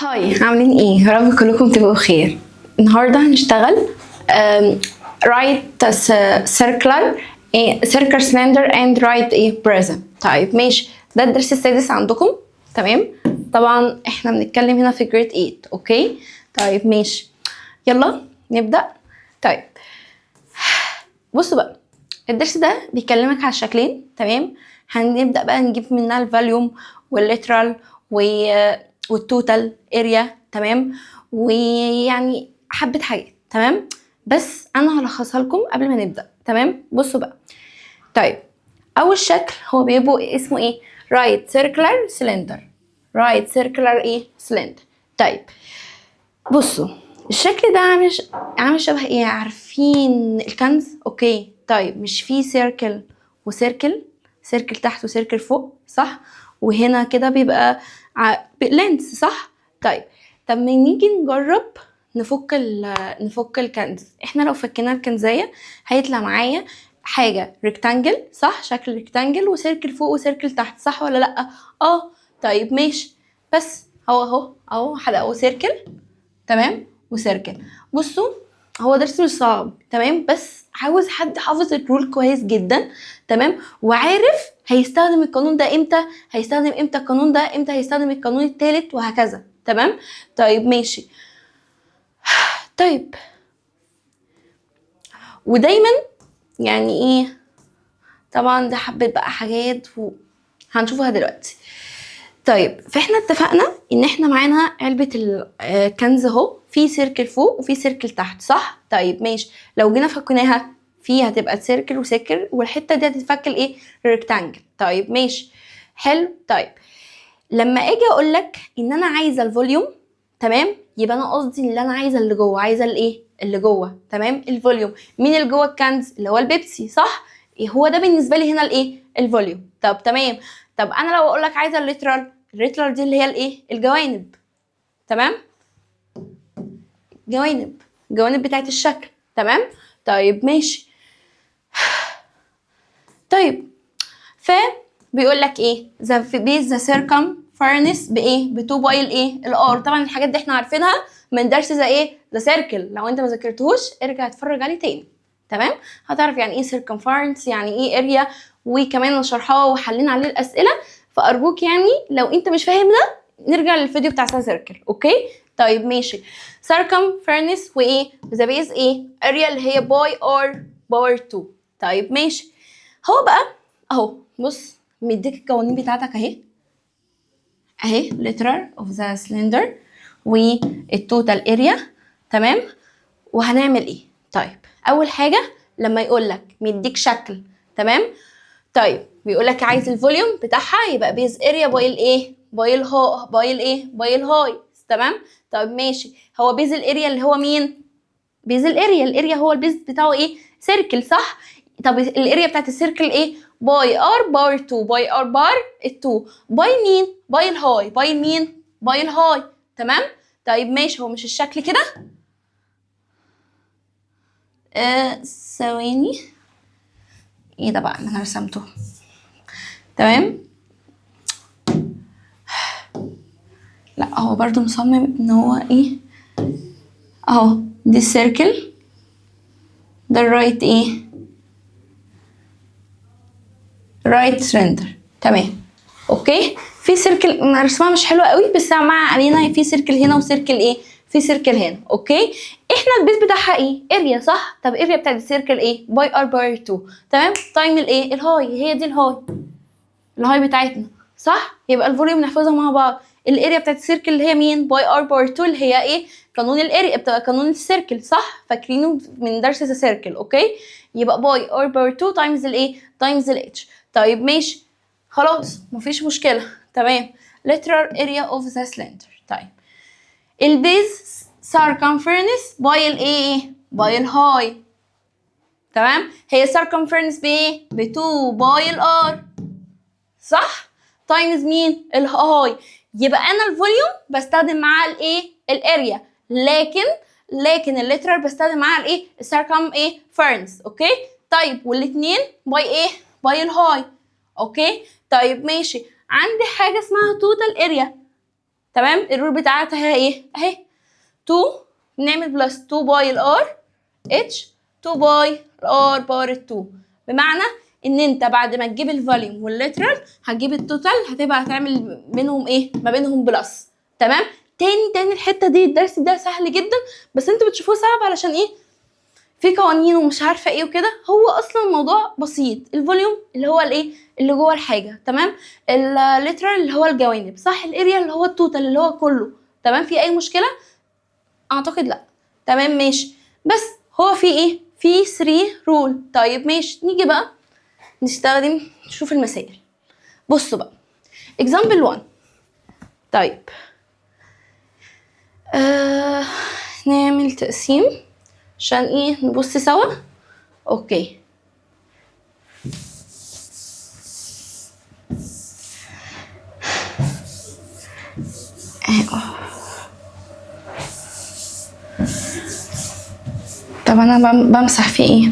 هاي، عاملين ايه؟ يا رب كلكم تبقوا بخير. النهارده هنشتغل right circular circular cylinder and right prism. طيب ماشي، ده الدرس السادس عندكم. تمام، طبعا احنا بنتكلم هنا في جريد 8. اوكي طيب ماشي، يلا نبدأ. طيب بصوا بقى، الدرس ده بيكلمك على شكلين. تمام، هنبدأ بقى نجيب منها الفاليوم والليترال والتوتال اريا. تمام، ويعني حبة حاجات. تمام، بس انا هلخصها لكم قبل ما نبدأ. تمام، بصوا بقى. طيب اول شكل هو بيبقى اسمه ايه؟ رايت سيركلر سلندر. رايت سيركلر سلندر. طيب بصوا، الشكل ده عامل شبه ايه؟ عارفين الكنز؟ اوكي طيب، مش في سيركل وسيركل، سيركل تحت وسيركل فوق، صح؟ وهنا كده بيبقى لينس، صح؟ طيب طب ما نيجي نجرب نفك الكنز. احنا لو فكينا الكنزية هيطلع معايا حاجة ريكتانجل، صح؟ شكل ريكتانجل وسيركل فوق وسيركل تحت، صح ولا لأ؟ طيب ماشي، بس اهو حلقة اهو سيركل. تمام، وسيركل. بصوا، هو درس مش صعب، تمام، بس عاوز حد حافظ الرول كويس جدا. تمام، وعارف هيستخدم القانون ده امتى، هيستخدم امتى القانون ده، امتى هيستخدم القانون التالت، وهكذا. تمام طيب ماشي. طيب ودايما يعني ايه، طبعا ده حبة بقى حاجات هنشوفها دلوقتي. طيب فاحنا اتفقنا ان احنا معانا علبة الكنز اهو، في سيركل فوق وفي سيركل تحت، صح؟ طيب ماشي، لو جينا فكناها في هتبقى سيركل وسيركل، والحتة دي هتتفك ريكتانجل. طيب ماشي حلو. طيب لما اجي اقول لك ان انا عايزه الفوليوم، تمام، يبقى انا قصدي ان انا عايزه اللي جوه، عايزه اللي جوه. تمام، الفوليوم. مين اللي جوه الكنز؟ اللي هو البيبسي، صح؟ هو ده بالنسبه لي هنا الفوليوم. طب تمام، طب انا لو اقول لك عايزه الليترال دي اللي هي الجوانب. تمام، جوانب بتاعت الشكل. تمام طيب ماشي. طيب بيقول لك ايه؟ ذا circumference ب 2 باي الار. طبعا الحاجات دي احنا عارفينها من درس ذا سيركل. لو انت ما ذاكرتهوش ارجع اتفرج عليه تاني. تمام، هتعرف يعني ايه circumference، يعني ايه اريا، وكمان شرحها وحلينا عليه الاسئله. فارجوك يعني لو انت مش فاهم ده نرجع للفيديو بتاع ذا سيركل. اوكي طيب ماشي. circumference ذا بيز اريا اللي هي باي ار باور 2. طيب ماشي، هو بقى اهو بص، مديك القوانين بتاعتك اهي literal of the cylinder والتوتال اريا. تمام، وهنعمل ايه؟ طيب اول حاجه لما يقول لك مديك شكل، تمام، طيب بيقول لك عايز الفوليوم بتاعها، يبقى بيز اريا باي الهاي. تمام طيب ماشي، هو بيز الاريا اللي هو مين؟ بيز الاريا هو البيز بتاعه سيركل، صح؟ طب الاريا بتاعت السيركل باي ار باور 2. باي ار بار 2 باي مين؟ باي الهاي. باي مين؟ باي الهاي. تمام طيب ماشي، هو مش الشكل كده؟ ثواني، ايه ده بقى اللي انا رسمته؟ تمام، لا هو برضو مصمم ان هو اهو دي السيركل، ده الرايت رايت سلندر. تمام اوكي، في سيركل رسمها مش حلوه قوي، بس مع علينا في سيركل هنا وسيركل في سيركل هنا. اوكي، احنا البيز بتاعها اريا، صح؟ طب اريا بتاعت السيركل باي ار باي 2. تمام، تايم الهاي، هي دي الهاي بتاعتنا، صح؟ يبقى الفوليوم نحفظها مع بعض. الاريا بتاعت السيركل اللي هي مين؟ باي ار باور 2، اللي هي قانون الاريا بتبقى قانون السيركل، صح؟ فاكرينه من درس السيركل. اوكي، يبقى باي ار باور 2 تايمز تايمز الاتش. طيب ماشي خلاص مفيش مشكله. تمام، literal area of the cylinder. طيب البيز circumference باي باي الهاي. تمام، هي circumference ب 2 باي الار، صح؟ تايمز مين؟ الهاي. يبقى انا الفوليوم بستخدم معاه الاريا، لكن الليترال بستخدم معاه السيركم فيرنس. اوكي طيب، والاثنين باي باي الهاي. اوكي طيب ماشي، عندي حاجه اسمها توتال اريا. تمام. الرول بتاعتها ايه اهي 2 نعمل بلس 2 باي الار اتش 2 باي الار باور 2، بمعنى ان انت بعد ما تجيب الفوليوم والليترال هتجيب التوتال، هتبقى هتعمل بينهم ايه ما بينهم بلس. تمام. تاني الحته دي الدرس ده سهل جدا، بس انتوا بتشوفوه صعب علشان ايه في قوانين ومش عارفه ايه وكده. هو اصلا الموضوع بسيط. الفوليوم اللي هو الايه اللي جوه الحاجه، تمام. الليترال اللي هو الجوانب، صح. الاريا اللي هو التوتال اللي هو كله. تمام. في اي مشكله؟ اعتقد لا. تمام ماشي. بس هو في ايه في 3 رول. طيب ماشي، نيجي بقى نستخدم نشوف المسائل. بصوا بقى example 1. طيب نعمل تقسيم عشان ايه نبص سوا. اوكي طب انا بمسح في ايه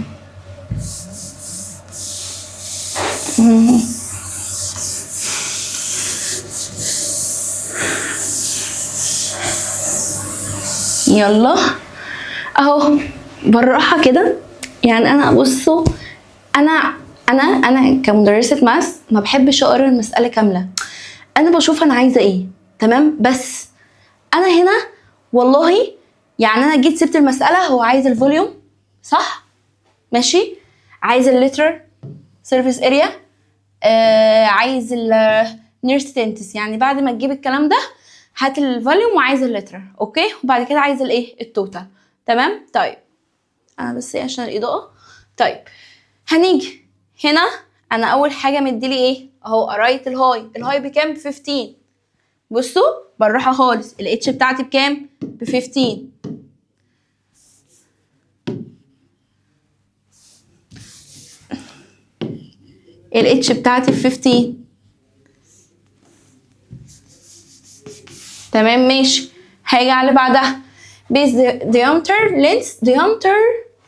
يلا اهو بالراحه كده. يعني انا بصوا انا كمدرسه ماس ما بحبش اقرا المساله كامله، انا بشوف انا عايزه ايه. تمام. بس انا هنا والله يعني انا جيت سبت المساله. هو عايز الفوليوم صح ماشي، عايز الليتر سيرفيس اريا، عايز النيرستنتس. يعني بعد ما تجيب الكلام ده هات الفوليوم وعايز اللتر. اوكي. وبعد كده عايز الايه التوتال. تمام. طيب انا بس ايه عشان الاضاءه. طيب هنيجي هنا. انا اول حاجه مديلي ايه اهو قرايه الهاي بكام ب 15. بصوا بالراحه خالص. الاتش بتاعتي بكام ب 15. الاتش بتاعتي ب 15. تمام ماشي. هاجي على اللي بعدها بيز diameter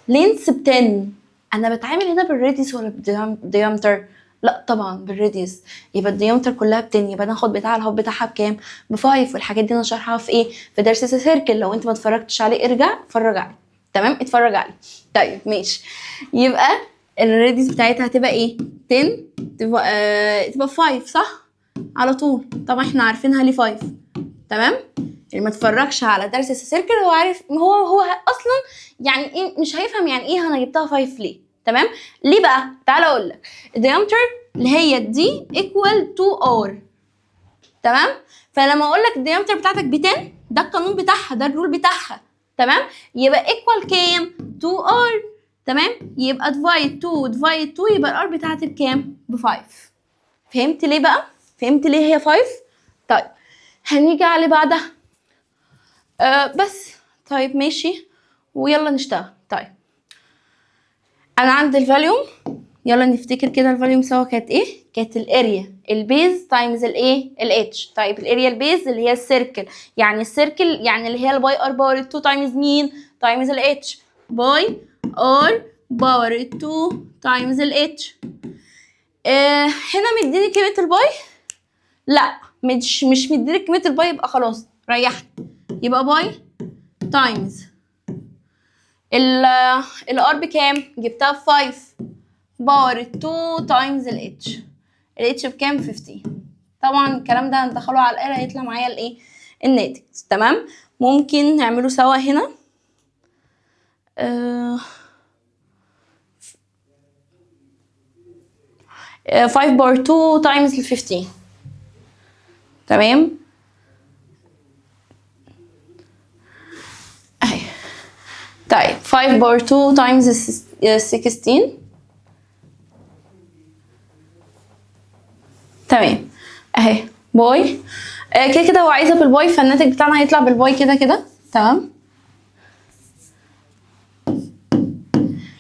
length ب 10. انا بتعامل هنا بالراديوس ولا بالديامتر؟ لا طبعا بالراديوس. يبقى الديامتر كلها ب 10، يبقى ناخد بتاع الهوب بتاعها بكام ب 5. والحاجات دي انا شارحها في ايه في درس سيركل. لو انت ما اتفرجتش عليه ارجع اتفرج عليه. تمام اتفرج عليه. طيب ماشي. يبقى الراديوس بتاعتها هتبقى ايه 10 تبقى 5 صح على طول. طبعا احنا عارفينها ليه 5. تمام. اللي ما اتفرجش على درس السيركل هو عارف هو اصلا يعني ايه مش هيفهم يعني ايه انا جبتها 5 ليه. تمام. ليه بقى؟ تعالى اقول لك. الديامتر اللي هي دي ايكوال تو ار. تمام. فلما اقول لك الديامتر بتاعتك ب 10 ده القانون بتاعها، ده الرول بتاعها. تمام. يبقى ايكوال كام 2 ار. تمام. يبقى ديفايد 2 يبقى الار بتاعتي بكام ب 5. فهمت ليه بقى؟ فهمت ليه هي 5؟ طيب هنيجي على اللي بعدها. بس طيب ماشي ويلا نشتغل. طيب انا عندي الفاليوم. يلا نفتكر كده الفاليوم سوا كانت ايه؟ كانت الاريا البيز تايمز الايه الاتش. طيب الاريا البيز اللي هي السيركل، يعني السيركل يعني اللي هي الباي ار باور 2 تايمز مين؟ تايمز الاتش. باي ار باور 2 تايمز الاتش. هنا مديني قيمه الباي؟ لا مش مديني قيمه الباي. يبقى خلاص ريحت. يبقى باي تايمز الار بكام؟ جبتها ب 5 باور 2 تايمز الاتش. الاتش بكام 15. طبعا الكلام ده هندخله على الآلة هيطلع معايا الايه الناتج. تمام. ممكن نعمله سوا هنا. 5 باور 2 تايمز ال 15. تمام. اهي. طيب 5 باور 2 تايمز 16. تمام اهي باي. كده كده هو عايزها بالباي، فالناتج بتاعنا هيطلع بالباي كده كده. تمام.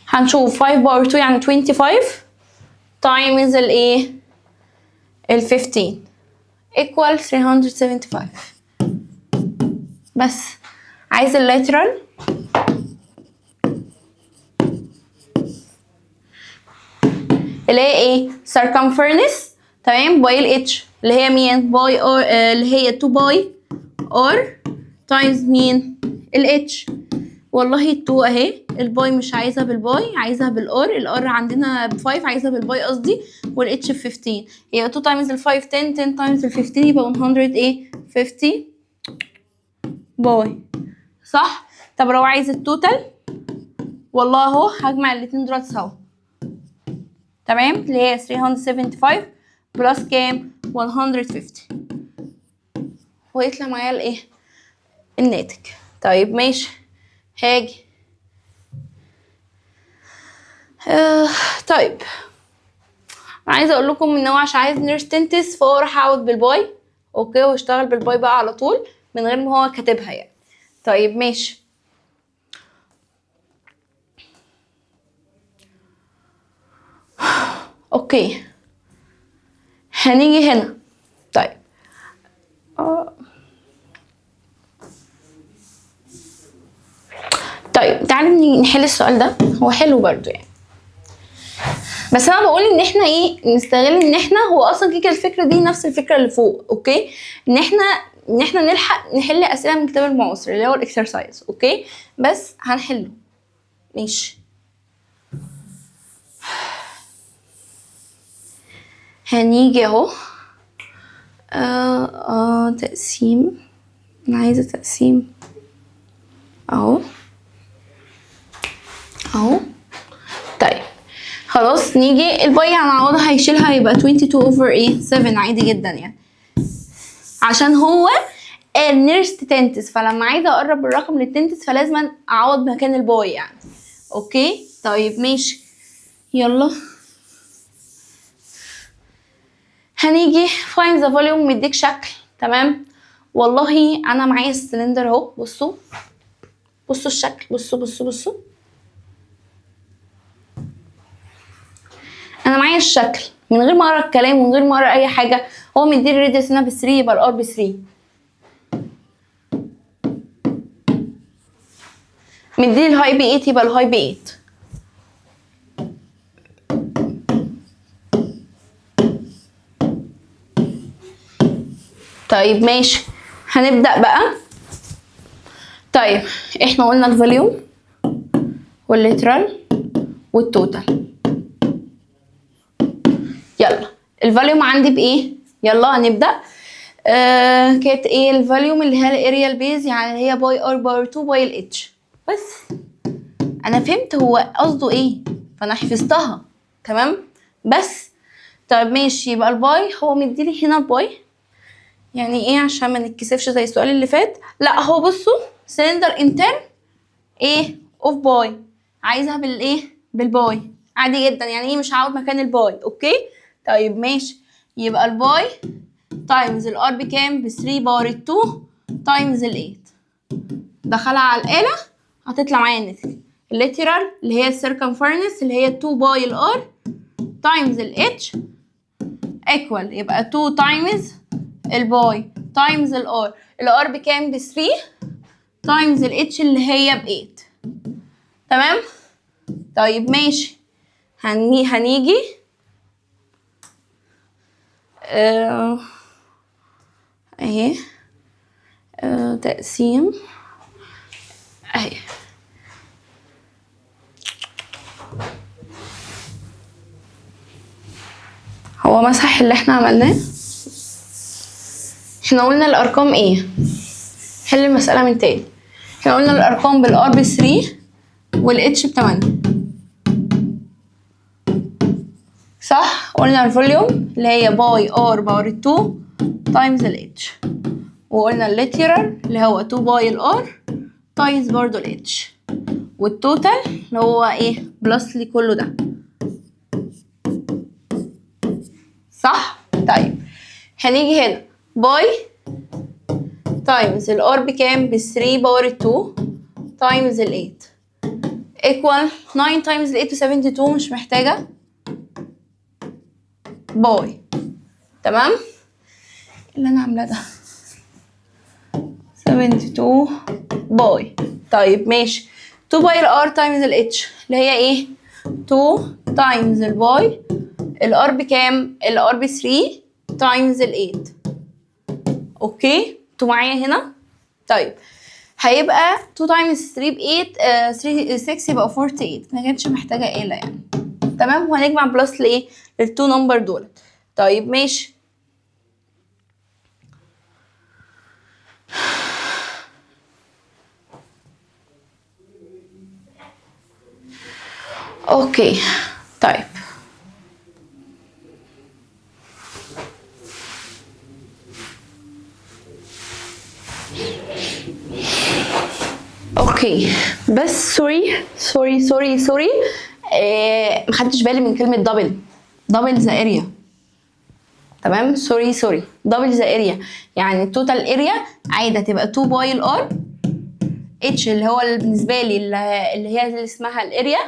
هنشوف 5 باور 2 يعني 25 تايمز الايه ال 15 equal 375. بس عايز اللاترال. اللي هي ايه circumference. تمام. باي الاتش اللي هي مين؟ باي اللي هي 2 باي ار تايمز مين؟ الاتش. والله ال 2 اهي، الباي مش عايزها بالباي، عايزها بالار، الار عندنا ب 5 عايزها بالباي قصدي، والاتش ب 15. يبقى 2 تايمز ال 5 10، 10 تايمز ال 15 يبقى 100 ايه؟ 50 باي. صح؟ طب لو عايز التوتال، والله اهو هجمع الاتنين دول سوا. تمام؟ اللي هي 375 بلس كام؟ 150. ويطلع معايا الايه؟ الناتج. طيب ماشي، هاجي طيب انا عايزه اقول لكم ان هو عشان عايز نيرس تنتس فهو راح اعوض بالباي، اوكي، واشتغل بالباي بقى على طول من غير ما هو كاتبها يعني. طيب ماشي، اوكي هنيجي هنا. طيب طيب تعالوا نحل السؤال ده، هو حلو برضو يعني، بس انا بقول ان احنا ايه، نستغل ان احنا هو اصلا كده الفكره دي نفس الفكره اللي فوق، اوكي، ان احنا نلحق نحل اسئله من كتاب المعاصر اللي هو الاكسرسايز، اوكي، بس هنحله. ماشي، هنيجي اهو تقسيم، انا عايزه تقسيم اهو اهو. طيب خلاص، نيجي الباي هنعوضها، هيشيلها يبقى 22 over ايه 7 عادي جدا يعني، عشان هو النيرست تنتس، فلما عايزه اقرب الرقم للتنتس فلازم اعوض مكان الباي يعني، اوكي. طيب ماشي، يلا هنيجي find the volume، مديك شكل، تمام. والله انا معايا السلندر اهو، بصوا الشكل، بصوا انا معايا الشكل من غير ما اقرا الكلام ومن غير ما اقرا اي حاجه. هو مديني الراديوس هنا ب 3 يبقى الار ب 3، مديني الهاي ب 8 يبقى الهاي ب 8. طيب ماشي، هنبدأ بقى. طيب احنا قلنا الفوليوم والليترال والتوتال. يلا الفوليوم عندي بايه؟ يلا هنبدأ. كانت ايه الفوليوم؟ اللي هي الاريال بيز، يعني هي باي ار باور 2 باي الاتش. بس انا فهمت هو قصده ايه فانا حفظتها، تمام. بس طيب ماشي، يبقى الباي هو مديلي هنا الباي، يعني ايه عشان ما نتكسفش زي السؤال اللي فات. لا هو بصوا سلندر انترن ايه اوف باي، عايزها بالايه بالباي عادي جدا يعني، ايه مش هعوض مكان الباي، اوكي. طيب ماشي، يبقى الباي تايمز الار بكام؟ ب 3 باور 2 تايمز ال 8. دخلها على الآلة هتطلع معايا الناتج. الليترال اللي هي السيركمفرنس اللي هي 2 باي الار تايمز ال اتش ايكوال، يبقى 2 تايمز الباي تايمز الار. الار بكام؟ ب 3 تايمز الاتش اللي هي ب 8، تمام. طيب ماشي، هنيجي اهي تقسيم اهي. هو مسح اللي احنا عملناه. احنا قلنا الارقام ايه؟ حل المسألة من تاني. احنا قلنا الارقام بالار ب 3 والاتش ب 8، صح؟ قلنا الفوليوم اللي هي باي ار باور 2 تايمز الاتش، وقلنا الليترال اللي هو 2 باي الار تايمز برضو الاتش، والتوتال اللي هو ايه بلس لي كله ده، صح؟ طيب هنيجي هنا باي تايمز الار بكام؟ ب 3 باور 2 تايمز ال 8 ايكوال 9 تايمز ال 8 ب 72، مش محتاجه باي، تمام. اللي انا عاملاه ده 72 باي. طيب ماشي، 2 باي الار تايمز الاتش اللي هي ايه 2 تايمز الباي، الار بكام؟ الار ب 3 تايمز ال 8، اوكي. انتوا معايا هنا؟ طيب هيبقى 2 times 3 ب 8 6 يبقى 48. ما كانتش محتاجه آلة يعني. تمام. وهنجمع بلس لايه للتو نمبر دول. طيب ماشي. اوكي طيب اوكي بس سوري مخدتش بالي من كلمة دبل ذا اريا. تمام. سوري دبل ذا اريا يعني التوتال اريا عايزة تبقى 2 باي الار اتش اللي هو بالنسبة لي اللي هي اللي اسمها الاريا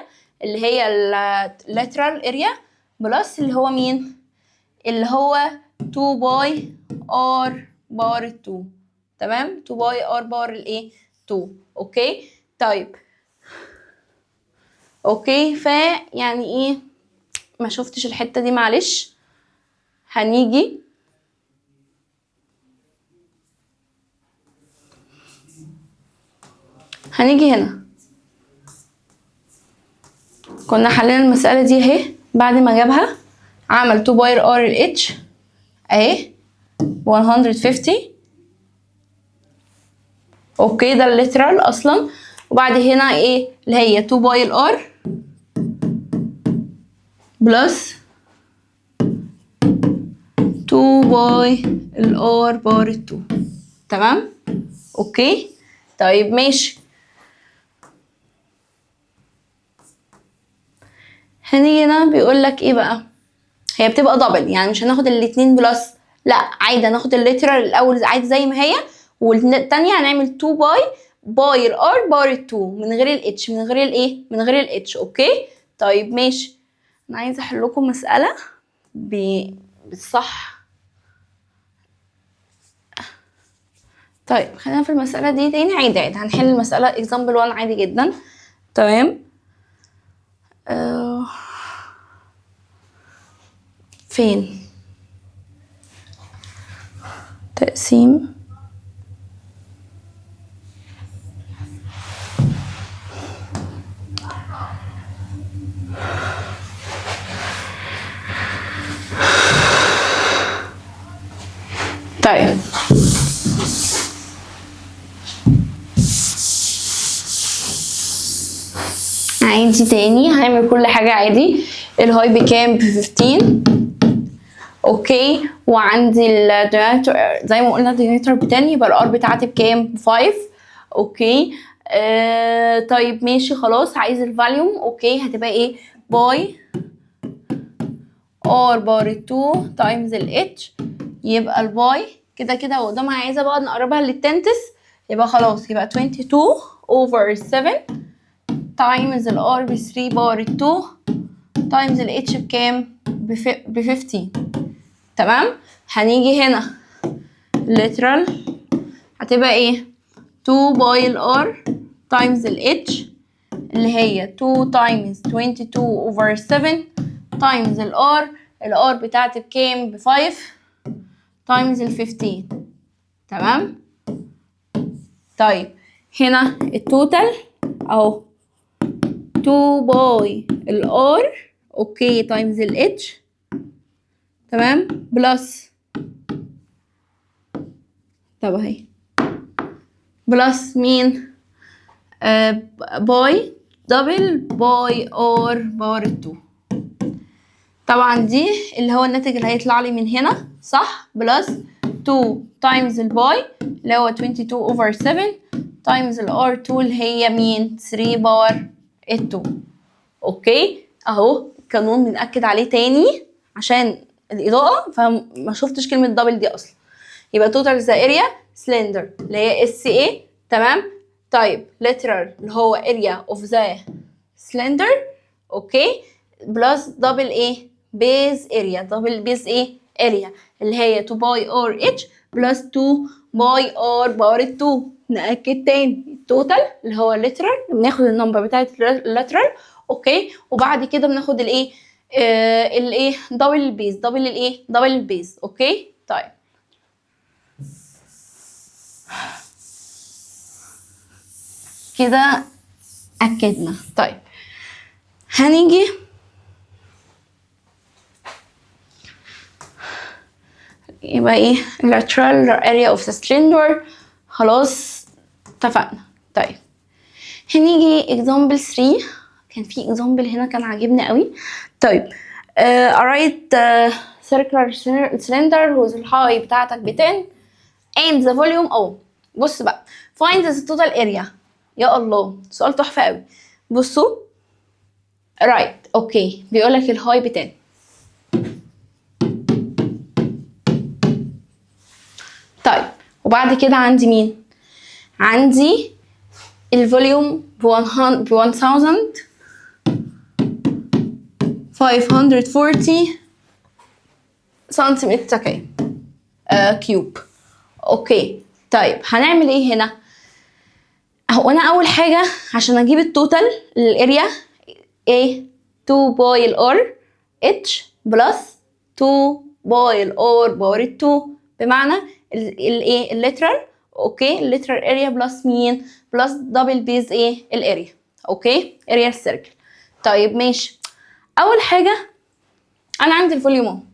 اللي هي اللاترال اريا بلس اللي هو مين اللي هو 2 باي ار بار 2. تمام. 2 باي ار بار الايه 2. اوكي طيب اوكي يعني ايه ما شفتش الحتة دي معلش. هنيجي هنا كنا حلينا المسألة دي اهي. بعد ما جابها عمل 2 باي ار الاتش اهي 150. اوكي ده الليترال اصلا. وبعد هنا ايه اللي هي 2 باي الار بلس 2 باي الار بار 2. تمام. اوكي طيب ماشي. هنيجي هنا بيقول لك ايه بقى. هي بتبقى دبل يعني مش هناخد الاتنين بلس، لا عادي هناخد الليترال الاول عادي زي ما هي والتانية هنعمل 2 باي الار بار 2 من غير الاتش من غير الايه من غير الاتش. اوكي طيب ماشي. انا عايزه احل لكم مساله بالصح. طيب خلينا في المساله دي تاني عادي هنحل المساله اكزامبل 1 عادي جدا. تمام. فين تقسيم طيب عادي تاني هنعمل كل حاجة عادي. الهاي بكام ب15. اوكي وعندي الديناميتر زي ما قلنا الديناميتر بتاني يبقى الار بتاعتي بكام ب5. اوكي طيب ماشي خلاص. عايز الفاليوم. اوكي هتبقى ايه باي ار بار 2 تايمز الاتش يبقى الباي كده كده قدامها. عايزه بقى نقربها للتنتس يبقى خلاص يبقى 22 over 7 تايمز الار ب 3 بار 2 تايمز الاتش بكام ب 15. تمام. هنيجي هنا literal هتبقى ايه 2 باي الار تايمز الاتش اللي هي 2 تايمز 22 over 7 تايمز الار بتاعتي بكام ب5 تايمز ال15. تمام. طيب هنا التوتال اهو 2 باي الار اوكي تايمز الاتش. تمام بلس طب اهي بلس مين باي دبل باي ار بار 2. طبعا دي اللي هو الناتج اللي هيطلع لي من هنا صح بلس 2 تايمز الباي اللي هو 22 over 7 تايمز الار 2 اللي هي مين 3 بار 2. اوكي اهو القانون بنأكد عليه تاني عشان الاضاءه فما شفتش كلمه دبل دي اصلا. يبقى توتال ذا اريا سلندر اللي هي اس اي. تمام. طيب ليترال اللي هو اريا اوف ذا سلندر. اوكي بلس دبل ايه بيز اريا دبل بيز ايه اريا اللي هي 2 باي ار اتش بلس 2 باي ار بار 2. نأكد تاني التوتال اللي هو الليترال بناخد النمبر بتاعت الليترال. اوكي وبعد كده بناخد الايه الايه دبل البيز دبل الايه دبل البيز. اوكي طيب كده اكدنا. طيب هنيجي يبقى ايه lateral area of the cylinder، خلاص اتفقنا. طيب هنيجي example 3. كان في example هنا كان عاجبني قوي. طيب write circular cylinder whose الهاي بتاعتك ب 10 and the volume بص بقى find the total area. يا الله سؤال تحفة قوي. بصوا right اوكي بيقولك الهاي ب 10. طيب وبعد كده عندي مين؟ عندي الفوليوم ب 1540 سنتيمتر كيوب. اوكي طيب هنعمل ايه هنا؟ هو انا اول حاجه عشان اجيب التوتال الاريا ايه 2 باي الار اتش بلس 2 باي الار باور 2 بمعنى الايه الليترال. اوكي الليترال اريا بلس مين؟ بلس دبل بيز ايه الاريا. اوكي اريا السيركل. طيب ماشي. اول حاجه انا عندي الفوليوم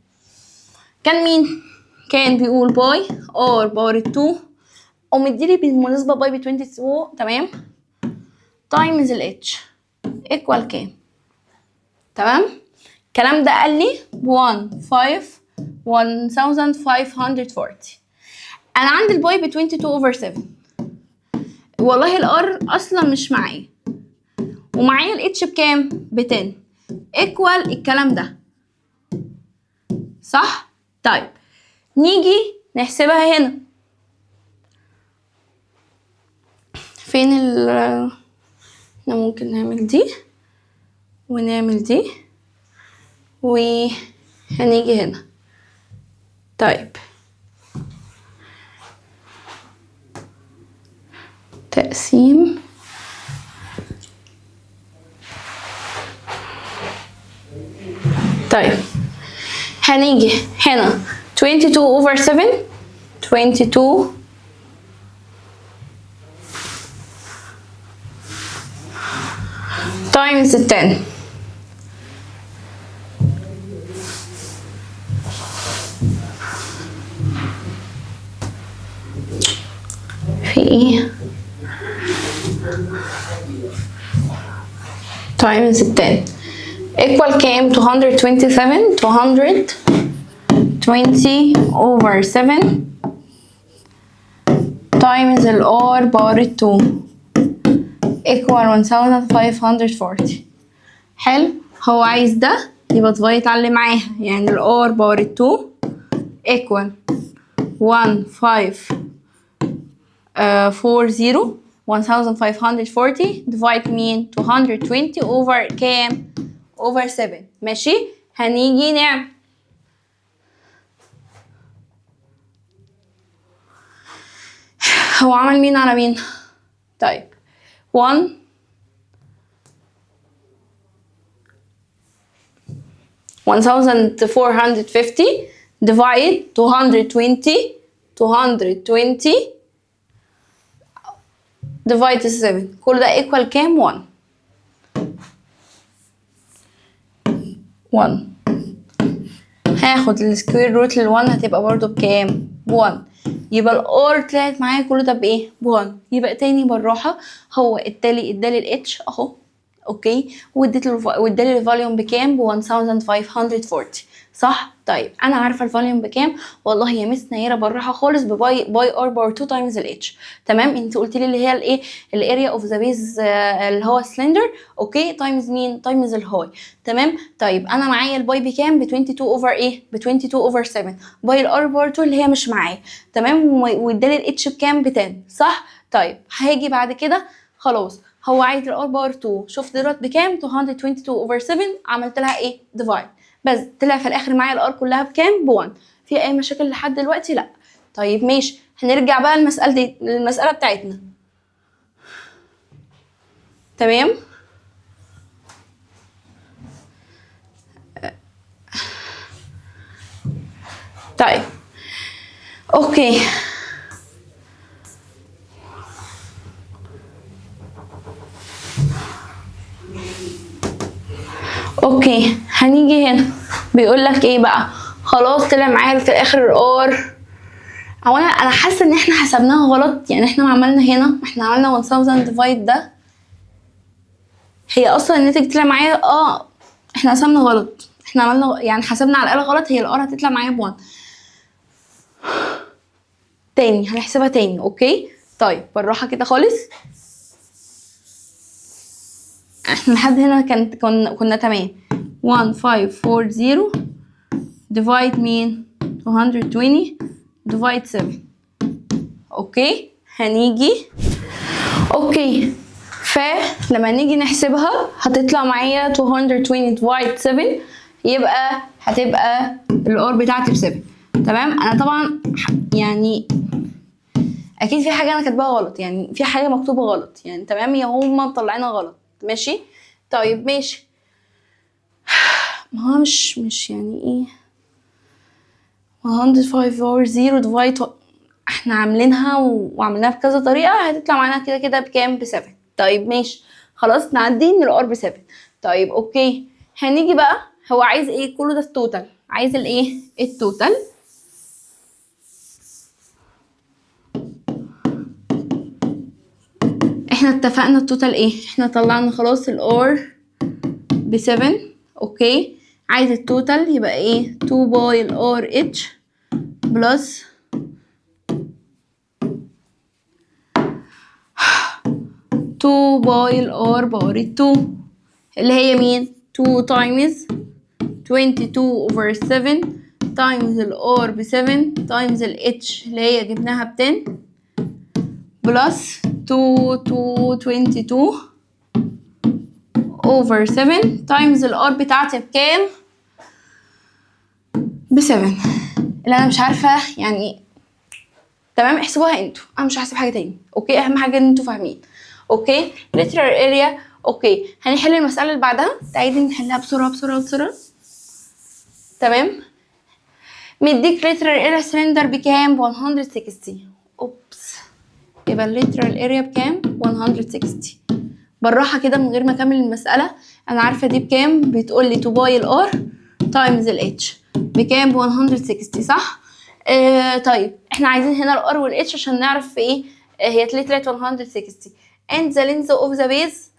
كان مين؟ كان بيقول باي ار باور 2 ومديلي بالمناسبه باي ب 22 تمام تايمز الاتش ايكوال كام؟ تمام الكلام ده قال لي 1540. انا عندي الباي ب 22/7 والله الار اصلا مش معايا ومعايا الاتش بكام؟ ب 10 ايكوال الكلام ده صح؟ طيب نيجي نحسبها هنا. فين احنا ممكن نعمل دي ونعمل دي وهنيجي هنا. طيب تقسيم طيب هنيجي هنا 22/7 22 times 10 في ايه times 10 equal كام؟ 227 220/7 times ال R باور 2 equal 1540. حلو هو عايز ده يبقى تفايت على اللي معاها يعني ال R باور 2 equal 1540 divide مين 220 over كام over 7 ماشي. هنيجي نعمل هو عمل مين على مين؟ طيب 1450 divide 220 divide 7 كل ده equal كام؟ 1 هاخد السكوير روت لل1 هتبقى برضو بكام؟ ب1 يبقى الار طلعت معايا كل ده بايه؟ ب1. يبقى تاني بالراحه هو ادالي الاتش اهو اوكي وادالي الفوليوم بكام؟ ب 1540 صح؟ طيب انا عارفه الفوليوم بكام والله يا مس نيره بالراحه خالص باي ار باور 2 تايمز الاتش. تمام انت قلت لي اللي هي الايه الاريا اوف ذا بيز اللي هو سلندر اوكي تايمز مين؟ تايمز الهاي. تمام طيب انا معايا الباي بكام؟ ب 22 اوفر ايه؟ ب 22/7 باي الار باور 2 اللي هي مش معايا. تمام وادالي الاتش بكام؟ ب 10 صح؟ طيب هاجي بعد كده خلاص هو عايز الار باور 2 شوف دلوقتي بكام؟ 222/7 عملت لها ايه؟ ديفايد بس طلع في الاخر معايا الار كلها بكام؟ ب1. في اي مشاكل لحد دلوقتي؟ لا. طيب ماشي هنرجع بقى المسألة بتاعتنا. تمام طيب اوكي اوكي هنيجي هنا بيقول لك ايه بقى؟ خلاص طلع معايا في الاخر الار. هو انا حاسه ان احنا حسبناها غلط، يعني احنا ما عملنا هنا، احنا عملنا 1000 ديفايد ده، هي اصلا الناتج طلع معايا احنا قسمنا غلط، احنا عملنا يعني حسبنا على الاقل غلط، هي الار هتطلع معايا ب1. تاني هنحسبها تاني. اوكي طيب بالراحه كده خالص، احنا لحد هنا كنا تمام. 1540 ديفايد مين؟ 220 ديفايد 7. اوكي هنيجي اوكي فلما نيجي نحسبها هتطلع معايا 220 ديفايد 7، يبقى هتبقى الار بتاعتي ب7. تمام. انا طبعا يعني اكيد في حاجه انا كاتباها غلط، يعني في حاجه مكتوبه غلط يعني. تمام هي هما مطلعينها غلط. ماشي طيب ماشي. ما هو مش يعني ايه 105 ديفايد، احنا عاملينها وعملناها بكذا طريقه، هتطلع معانا كده كده بكام؟ ب7. طيب ماشي خلاص نعدي ان الار ب7. طيب اوكي هنيجي بقى، هو عايز ايه؟ كله ده التوتال، عايز الايه؟ التوتال. احنا اتفقنا التوتال ايه؟ احنا طلعنا خلاص الار ب7. اوكي عايز التوتال يبقى ايه؟ 2 باي الار اتش بلس 2 باي الار باور 2 اللي هي مين؟ 2 تايمز 22 over 7 تايمز الار ب7 تايمز الاتش اللي هي جبناها ب10 بلس 22 over 7 تايمز الار بتاعتي بكام؟ ب7. اللي انا مش عارفه يعني. تمام احسبوها انتوا، انا مش هحسب حاجه تاني. اوكي اهم حاجه ان انتوا فاهمين. اوكي literal area. اوكي هنحل المساله اللي بعدها، تعالي نحلها بسرعه بسرعه بسرعه. تمام مديك literal area سلندر بكام؟ 160. اوبس يبقى الليترال اريا بكام؟ 160. بالراحه كده من غير ما اكمل المساله، انا عارفه دي بكام، بتقول لي 2 باي الار تايمز الاتش بكام؟ ب 160 صح؟ طيب احنا عايزين هنا الار والاتش عشان نعرف في ايه. هي طلعت 160 and the length of the base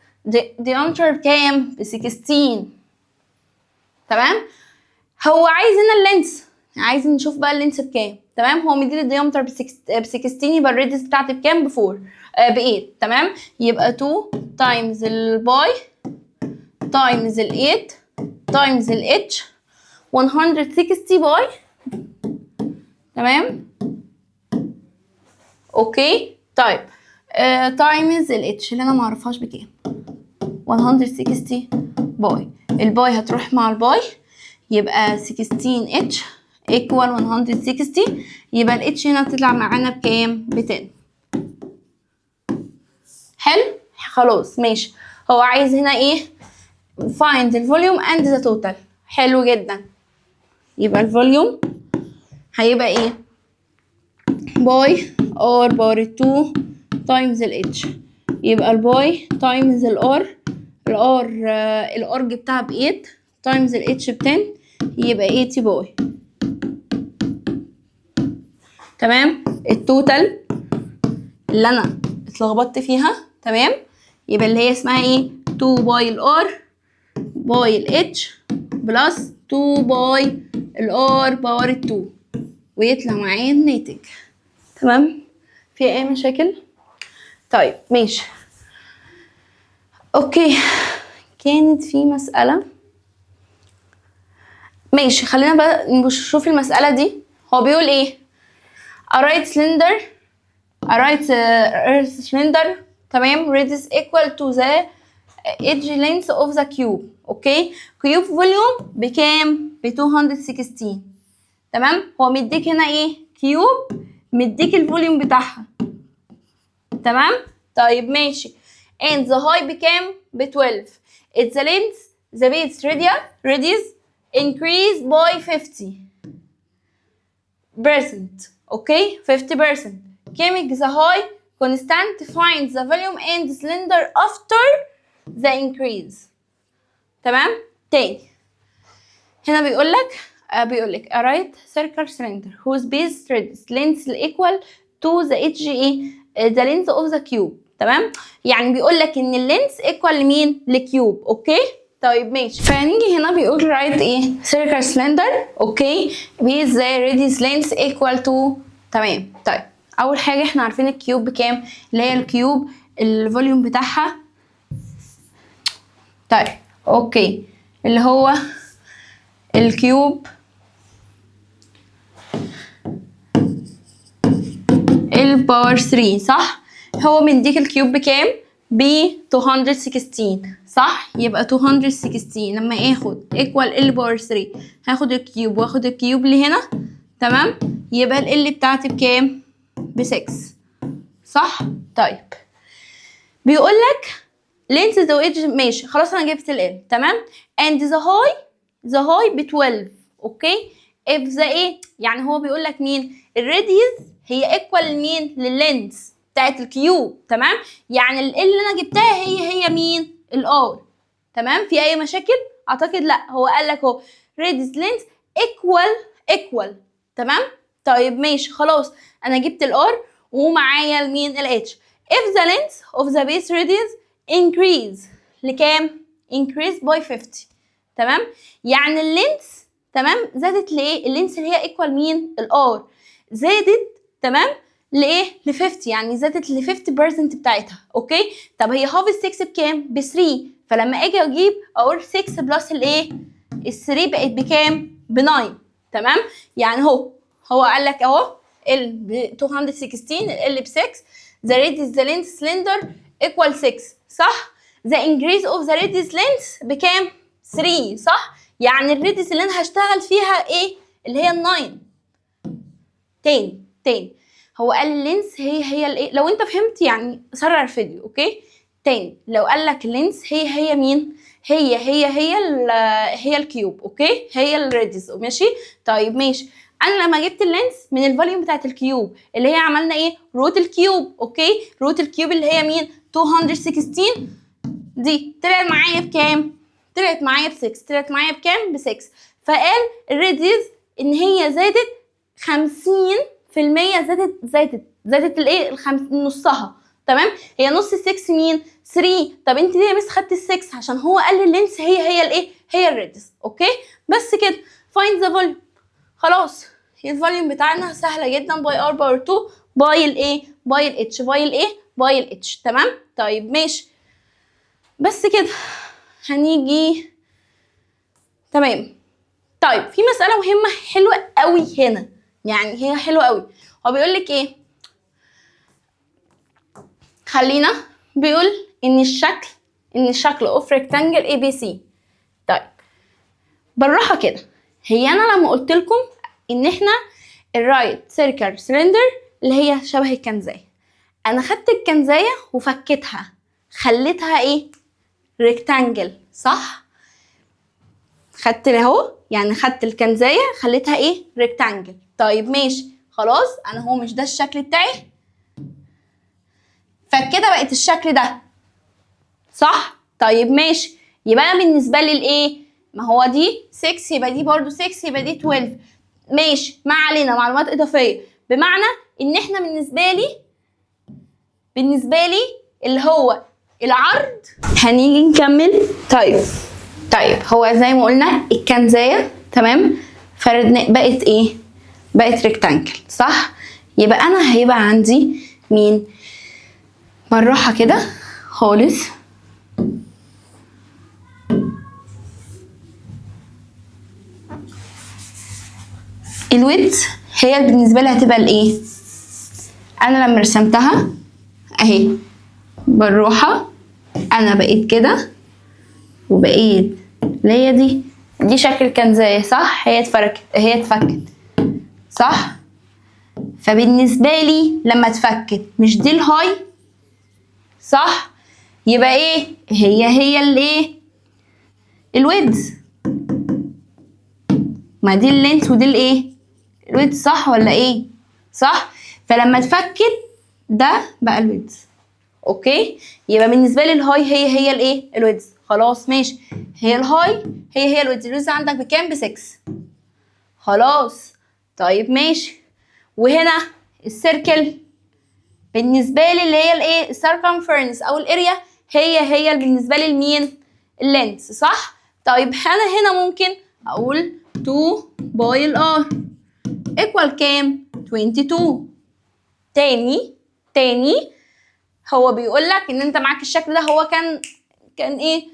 diameter بكام؟ ب 16. تمام هو عايز هنا اللينس، عايز نشوف بقى اللينس بكام. تمام هو مديني الديامتر ب 16، يبقى الريديوس بتاعتي بكام؟ ب 4 ب 8. تمام يبقى 2 تايمز الباي تايمز ال 8 تايمز الاتش 160 باي. تمام اوكي طيب تايمز الاتش اللي انا معرفهاش بكام؟ 160 باي. الباي هتروح مع الباي يبقى 16 اتش equal 160. يبقى الاتش هنا تطلع معانا بكام؟ ب10. حلو خلاص ماشي. هو عايز هنا ايه؟ find the volume and the total. حلو جدا. يبقى الفوليوم هيبقى ايه؟ باي ار باور 2 تايمز الاتش، يبقى الباي تايمز الار الار جبتها ب 8 تايمز الاتش ب 10 يبقى 80 باي. تمام التوتال اللي انا اتلخبطت فيها. تمام يبقى اللي هي اسمها ايه؟ 2 باي الار باي الاتش بلس 2 باي الار باور 2 ويطلع معايا الناتج. تمام في اي مشاكل؟ طيب ماشي اوكي. كانت في مسألة ماشي، خلينا بقى نشوف المسألة دي. هو بيقول ايه؟ a right cylinder تمام radius equal to the edge length of the cube. اوكي cube volume بكام؟ ب 216. تمام هو مديك هنا ايه؟ كيوب، مديك الفوليوم بتاعها. تمام طيب ماشي. and the height بكام؟ ب 12. it's the length the base radius increase by 50%. اوكي 50%. chemic the height constant find the volume and cylinder after the increase. تمام تاني هنا بيقولك a right circular cylinder whose base radius length equal to the edge the length of the cube. تمام، يعني بيقولك ان اللينس equal لمين؟ لكيوب. اوكي طيب ماشي. فنيجي هنا بيقول write circular cylinder اوكي with the radius length equal to. تمام. طيب اول حاجه احنا عارفين الكيوب بكام، اللي هي الكيوب الفوليوم بتاعها. طيب اوكي اللي هو الكيوب الباور 3 صح. هو مديك الكيوب بكام؟ ب 216 صح. يبقى 216 لما اخد ايكوال ال باور 3 هاخد الكيوب واخد الكيوب اللي هنا. تمام، يبقى ال بتاعتي بكام؟ ب 6 صح. طيب بيقول لك length the edge. ماشي خلاص انا جبت ال. تمام. and the high ب 12. اوكي if the يعني هو بيقول لك مين؟ الراديوس هي equal لمين؟ لللينث بتاعت الكيوب. تمام، يعني ال اللي انا جبتها هي مين؟ الار. تمام، في اي مشاكل؟ اعتقد لا. هو قال لك اهو radius length equal. تمام. طيب ماشي خلاص انا جبت الار ومعايا المين؟ الاتش. if the length of the base radius increase لكام؟ increase by 50. تمام، يعني اللينس تمام زادت لايه؟ اللينس اللي هي equal مين؟ الار زادت. تمام لايه؟ ل 50، يعني زادت ل 50% بتاعتها. اوكي طب هي هاف ال 6 بكام؟ ب 3. فلما اجي اجيب اقول 6 بلس الايه؟ ال 3 بقت بكام؟ ب 9. تمام، يعني هو قال لك اهو ال ب 216 ال ب 6 the radius the length cylinder equal 6 صح. the increase of the radius length بكام؟ 3 صح. يعني الراديوس اللي انا هشتغل فيها ايه؟ اللي هي ال 9. تاني هو قال اللينس هي الايه؟ لو انت فهمت يعني سرع الفيديو. اوكي تاني لو قال لك اللينس هي مين؟ هي الكيوب. اوكي هي الراديوس. ماشي طيب ماشي. انا لما جبت اللينس من الفوليوم بتاعت الكيوب اللي هي عملنا ايه؟ روت الكيوب. اوكي روت الكيوب اللي هي مين؟ 216 دي طلعت معايا بكام؟ طلعت معايا ب 6. طلعت معايا بكام؟ ب 6. فقال الراديوس ان هي زادت 50%. زادت الايه؟ نصها. تمام، هي نص 6 مين؟ 3. طب انت ليه يا مس خدت ال 6؟ عشان هو قال لي اللينس هي الايه؟ هي الراديوس. اوكي بس كده. فايند ذا فوليوم. خلاص الفوليوم بتاعنا سهله جدا باي ار باور 2 باي الايه؟ باي الاتش باي الايه؟ باي الاتش. تمام طيب ماشي بس كده. هنيجي تمام. طيب في مساله مهمه حلوه قوي هنا، يعني هي حلوه قوي. هو بيقول لك ايه؟ خلينا بيقول ان الشكل اوف ريكتانجل اي بي سي. طيب بالراحه كده، هي انا لما قلت لكم ان احنا الرايت سيركل سلندر اللي هي شبه الكنزايه، انا خدت الكنزايه وفكيتها خليتها ايه؟ ريكتانجل صح. خدت اهو، يعني خدت الكنزايه خليتها ايه؟ ريكتانجل. طيب ماشي خلاص انا هو مش ده الشكل بتاعي، فكده بقت الشكل ده صح. طيب ماشي، يبقى انا بالنسبه لي الايه؟ ما هو دي 6 يبقى دي برضو 6 يبقى دي 12. ماشي ما علينا، معلومات اضافيه. بمعنى ان احنا بالنسبه لي اللي هو العرض. هنيجي نكمل. طيب هو زي ما قلنا الكنزايه تمام فردنا بقت ايه؟ بقت ريكتانجل صح. يبقى انا هيبقى عندي مين؟ بالراحه كده خالص. الويدث هي بالنسبه لي هتبقى الايه؟ انا لما رسمتها اهي بالراحه انا بقيت كده وبقيت اللي هي دي شكل كنزايه صح. هي اتفكت صح. فبالنسبه لي لما اتفكت مش دي الهاي صح، يبقى ايه؟ هي الايه؟ الويدث. ما دي اللينث ودي الايه؟ الويدث صح ولا ايه؟ صح. فلما اتفكت ده بقى الويدث. اوكي يبقى بالنسبه لي الهاي هي الايه؟ الويدث. خلاص ماشي. هي الهاي هي الويدز عندك بكام؟ ب6. خلاص طيب ماشي. وهنا السيركل بالنسبه لي اللي هي الايه؟ السيركمفرنس او الاريا هي بالنسبه لي المين؟ اللينس، صح؟ طيب انا هنا ممكن اقول 2 باي الار ايكوال كام؟ 22. تاني هو بيقول لك ان انت معاك الشكل ده، هو كان ايه؟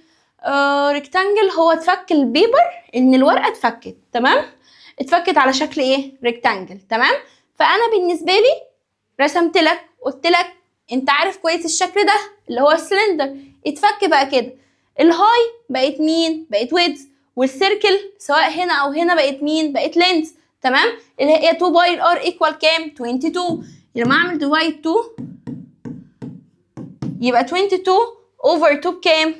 ريكتانجل. هو اتفك البيبر، ان الورقه اتفكت، تمام؟ اتفكت على شكل ايه؟ ريكتانجل، تمام؟ فانا بالنسبه لي رسمت لك، قلت لك انت عارف كويس الشكل ده اللي هو السلندر اتفك بقى كده. الهاي بقت مين؟ بقت ويدز. والسيركل سواء هنا او هنا بقت مين؟ بقت لينز، تمام؟ اللي هي 2 باي الار ايكوال كام؟ 22. لما اعمل ديفايد 2 يبقى 22 اوفر 2 بكام؟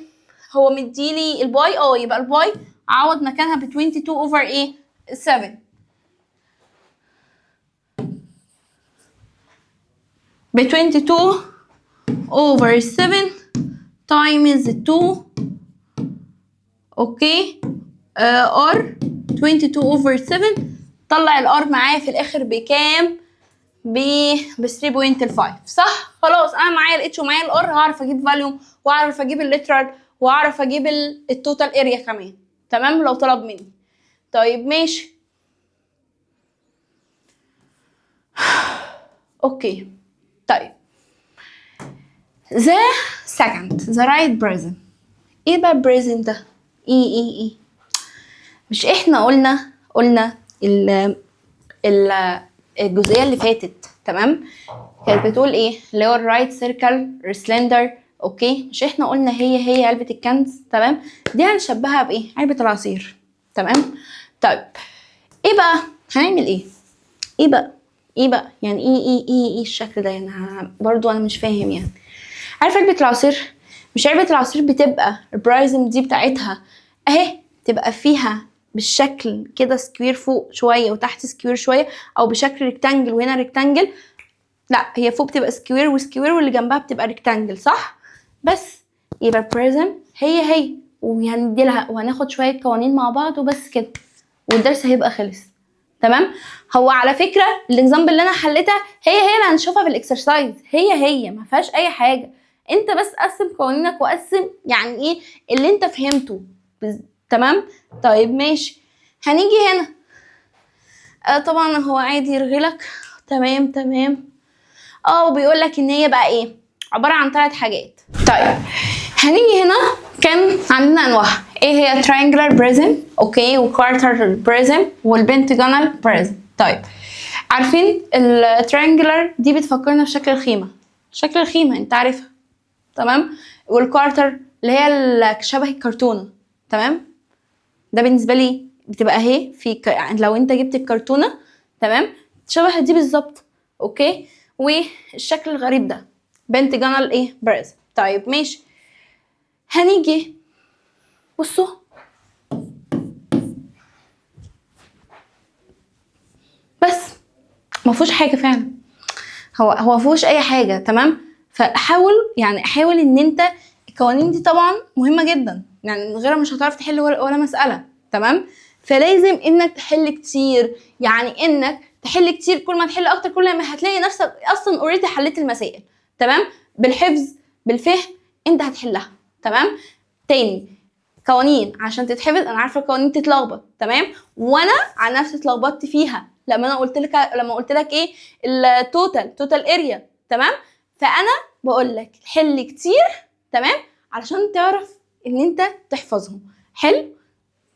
هو مديلي الباي، يبقى الباي عوض مكانها ب 22 اوفر ايه؟ 7. ب 22 over 7 times 2 اوكي ار 22 over 7. طلع الار معايا في الاخر بكام؟ ب 3.5، صح؟ خلاص انا معايا الاتش ومعايا الار، هعرف اجيب فاليوم واعرف اجيب الليترال واعرف اجيب التوتال اريا كمان، تمام؟ لو طلب مني. طيب ماشي اوكي. طيب the second the right present. ايه بقى present ده؟ ايه مش احنا قلنا الجزئيه اللي فاتت، تمام؟ كانت بتقول ايه؟ اللي هو الرايت سيركل سلندر، اوكي؟ مش احنا قلنا هي علبه الكنز، تمام؟ دي هنشبهها بايه؟ علبه العصير، تمام؟ طيب ايه بقى هنعمل ايه؟ ايه بقى يعني ايه الشكل ده؟ يعني برضو انا مش فاهم يعني. عارف علبه العصير؟ مش علبه العصير بتبقى البرايزم دي بتاعتها اهي، تبقى فيها بالشكل كده سكوير فوق شويه وتحت سكوير شويه، او بشكل ريكتانجل وهنا ريكتانجل؟ لا، هي فوق بتبقى سكوير وسكوير واللي جنبها بتبقى ريكتانجل، صح؟ بس يبقى البريزم هي وهندي لها وهناخد شويه قوانين مع بعض وبس كده، والدرس هيبقى خلص، تمام؟ هو على فكره الاكزامبل اللي انا حليتها هي اللي هنشوفها في الاكسرسايز، هي ما فيهاش اي حاجه. انت بس قسم قوانينك وقسم يعني ايه اللي انت فهمته، تمام؟ طيب ماشي. هنيجي هنا طبعا هو عادي يرغي لك، تمام. وبيقول لك ان هي بقى ايه؟ عباره عن 3 حاجات. طيب هنيجي هنا كان عندنا انواع ايه؟ هي triangular prism، اوكي، وكوارتر prism والبنتاجونال prism. طيب عارفين التريانجلر دي بتفكرنا بشكل الخيمه، شكل الخيمه انت عارفها، تمام؟ والكوارتر اللي هي شبه الكرتونه، تمام؟ ده بالنسبه لي بتبقى اهي لو انت جبت الكرتونه، تمام، شبه دي بالظبط، اوكي؟ والشكل الغريب ده بنتاجونال ايه؟ بريزم. طيب ماشي. هنيجي بصوا بس ما فيهوش حاجه فعلا، هو ما فيهوش اي حاجه، تمام؟ فحاول حاول ان انت القوانين دي طبعا مهمه جدا، يعني من غيرها مش هتعرف تحل ولا مساله، تمام؟ فلازم انك تحل كتير، يعني انك تحل كتير، كل ما تحل اكتر كل ما هتلاقي نفسك اصلا اوريدي حليت المسائل، تمام؟ بالحفظ بالفهم انت هتحلها، تمام؟ تاني قوانين عشان تتحفظ، انا عارفه القوانين تتلخبط، تمام؟ وانا عن نفسي اتلخبطت فيها لما قلت لك ايه؟ التوتال اريا، تمام؟ فانا بقول لك حل كتير، تمام؟ علشان تعرف ان انت تحفظهم. حلو.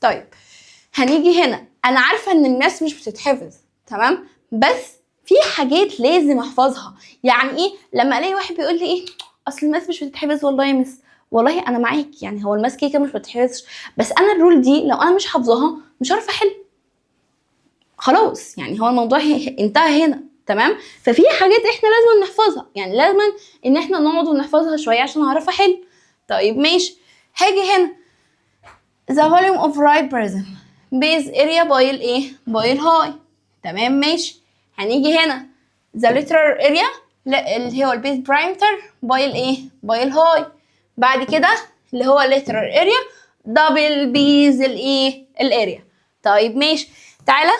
طيب هنيجي هنا، انا عارفه ان الماس مش بتتحفظ، تمام؟ بس في حاجات لازم احفظها. يعني ايه؟ لما الاقي واحد بيقول لي ايه اصل الماس مش بتتحفظ، والله يا مس والله انا معاك، يعني هو الماس كده مش بتتحفظش، بس انا الرول دي لو انا مش حافظاها مش هعرف احل، خلاص يعني هو الموضوع انتهى هنا، تمام؟ ففي حاجات احنا لازم نحفظها، يعني لازم ان احنا نقعد ونحفظها شويه عشان اعرف احل. طيب ماشي. هاجي هنا the volume of right prism base area by الايه؟ by الهاي، تمام ماشي. هنيجي هنا the lateral area اللي هو البيز برايمتر by الايه؟ by الهاي. بعد كده اللي هو lateral area دبل بيز الايه الاريا. طيب ماشي، تعالى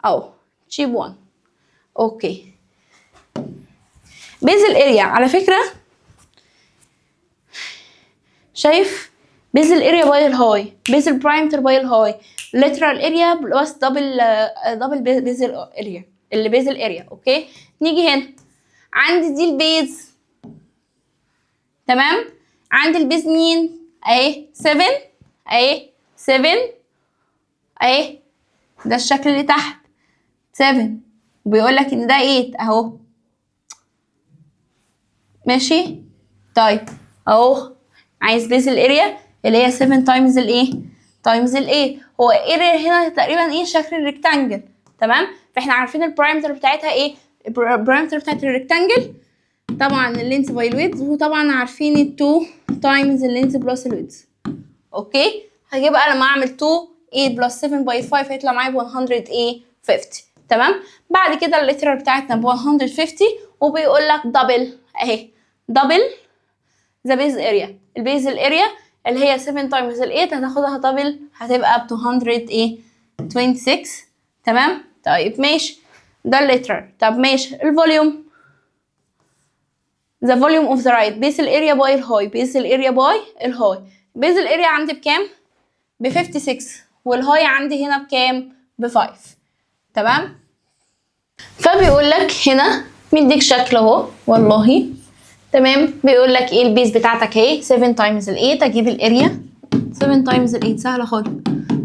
اهو تشيب 1. اوكي، بيز الاريا على فكره شايف بيز الاريا باي الهاي، بيز البرايمتر باي الهاي، لاترال اريا بلس دبل بيز الاريا اللي بيز الاريا. اوكي، نيجي هنا عندي دي البيز، تمام، عندي البيز مين اهي 7 اهي 7 اهي، ده الشكل اللي تحت 7 وبيقول لك ان ده 8 اهو ماشي. طيب اهو عايز بيز الاريا اللي هي 7 تايمز الايه تايمز الايه، هو اريا هنا تقريبا ايه شكل الريكتانجل، تمام. فاحنا عارفين البرايمتر بتاعتها ايه، البرايمتر بتاعت الريكتانجل طبعا اللينس باي الويدز، وطبعا عارفين ال 2 تايمز اللينس بلس الويدز. اوكي، هجيب بقى لما اعمل 2 8 بلس 7 باي 5 هيطلع معايا ب 150. تمام، بعد كده الليترال بتاعتنا ب 150 وبيقول لك دبل اهي، دبل ذا بيز اريا، البيز الاريا اللي هي 7 تايمز ال 8 هتاخدها دبل هتبقى ب 226. تمام. طيب ماشي، ده الليترال. طب ماشي الفوليوم، the volume of the right بيز الاريا باي الهاي، بيز الاريا باي الهاي، بيز الاريا عندي بكام؟ ب 56 والهاي عندي هنا بكام؟ ب 5. تمام، فبيقول لك هنا مديك شكل اهو والله، تمام. بيقول لك ايه البيز بتاعتك اهي 7 تايمز ال 8، اجيب الاريا 7 تايمز ال 8 سهله خالص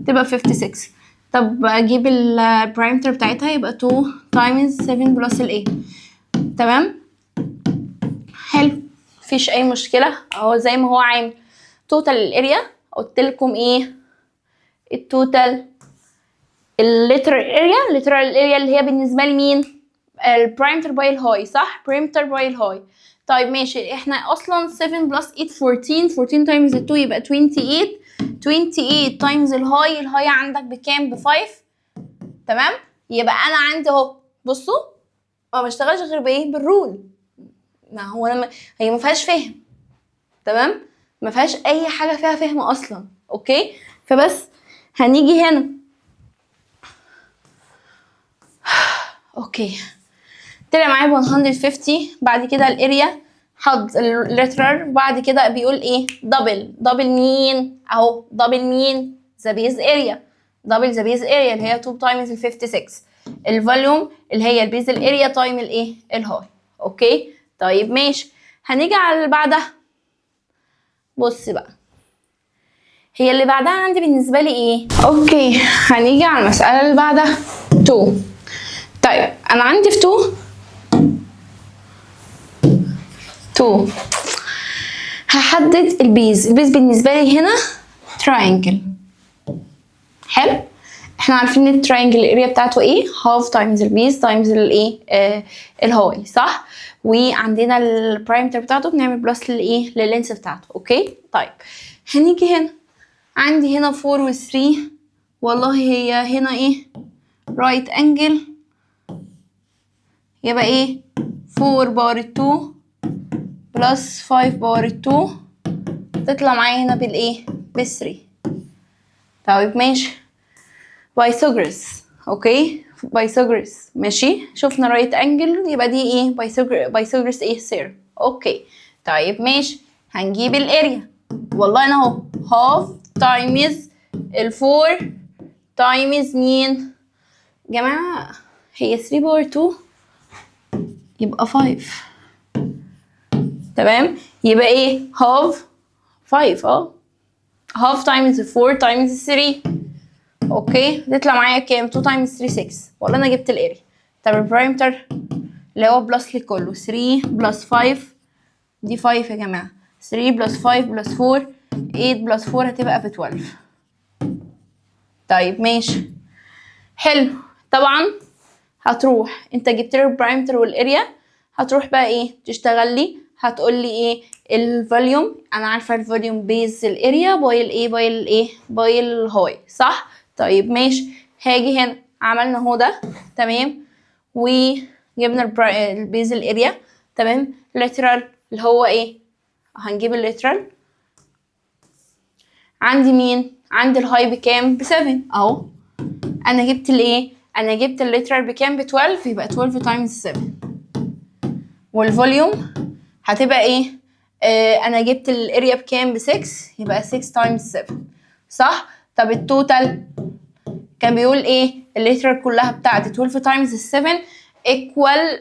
تبقى 56. طب اجيب البرايمتر بتاعتها يبقى 2 تايمز 7 بلس ال 8. تمام، حلو مفيش اي مشكله اهو زي ما هو عامل. توتال الاريا قلت لكم ايه التوتال الليترال اريا، الليترال اريا اللي هي بالنسبه لي مين؟ البرايمتر باي الهاي، صح؟ برايمتر باي الهاي. طيب ماشي، احنا اصلا 7 بلس 8 14، 14 تايمز 2 يبقى 28، 28 تايمز الهاي، الهاي عندك بكام؟ ب 5. تمام، يبقى انا عندي اهو بصوا ما بشتغلش غير بايه؟ بالرول. ما هو انا هي ما فيهاش فهم، تمام، ما فيهاش اي حاجه فيها فهم اصلا. اوكي، فبس هنيجي هنا اوكي طلع معايا 150. بعد كده الاريا حط الليترال، وبعد كده بيقول ايه؟ دبل مين اهو، دبل مين؟ ذا بيز اريا، دبل ذا بيز اريا اللي هي 2 تايمز ال 56، الفوليوم اللي هي البيز الاريا تايم الايه الهاي. اوكي طيب ماشي، هنيجي على اللي بعدها. بص بقى هي اللي بعدها عندي بالنسبه لي ايه؟ اوكي هنيجي على المساله اللي بعدها 2. طيب انا عندي في 2 هحدد البيز بالنسبه لي هنا تراينجل. حلو، احنا عارفين التراينجل الاريا بتاعته ايه؟ هاف تايمز البيز تايمز الايه الهاي، صح؟ وعندنا البرايمتر بتاعته بنعمل بلس للايه لللينس بتاعته. اوكي طيب هنيجي هنا عندي هنا 4 و 3 والله هي هنا ايه؟ رايت انجل، يبقى ايه؟ 4 باور 2 بلس 5 باور 2 تطلع معايا هنا بالايه؟ ب 3. طيب ماشي، بايثاغورس. اوكي بايثاغورس ماشي، شفنا رايت انجل يبقى دي ايه؟ بايثاغورس ايه؟ سير. اوكي طيب ماشي، هنجيب الاريا والله انا اهو هاف تايمز ال4 تايمز مين جماعه؟ هي 3 باور 2 يبقى 5. تمام، يبقى ايه؟ هاف 5 هاف تايمز 4 تايمز 3. اوكي تطلع معايا كام؟ 2 تايمز 3 6. والله انا جبت الاريا. طب البرايمتر اللي هو بلس لي كله 3 بلس 5 دي 5 يا جماعه، 3 بلس 5 بلس 4 8 بلس 4 هتبقى ب 12. طيب ماشي حلو، طبعا هتروح انت جبت لي البرايمتر والاريا، هتروح بقى ايه تشتغل لي؟ هتقول لي ايه؟ الفوليوم، انا عارفه الفوليوم بيز الاريا باي الايه باي الايه باي الهاي، صح؟ طيب ماشي، هاجي هنا عملنا اهو ده تمام، وجبنا البيز الاريا تمام. الليترال اللي هو ايه؟ هنجيب الليترال عندي مين؟ عندي الهاي بكام؟ ب7 اهو. انا جبت الايه؟ انا جبت الليترال بكام؟ ب12، يبقى 12 تايمز 7. والفوليوم هتبقى ايه؟ انا جبت الاريا بكام؟ ب6، يبقى 6 تايمز 7 صح؟ طب التوتال كان بيقول ايه؟ الليترال كلها بتاعتي 12 تايمز 7 ايكوال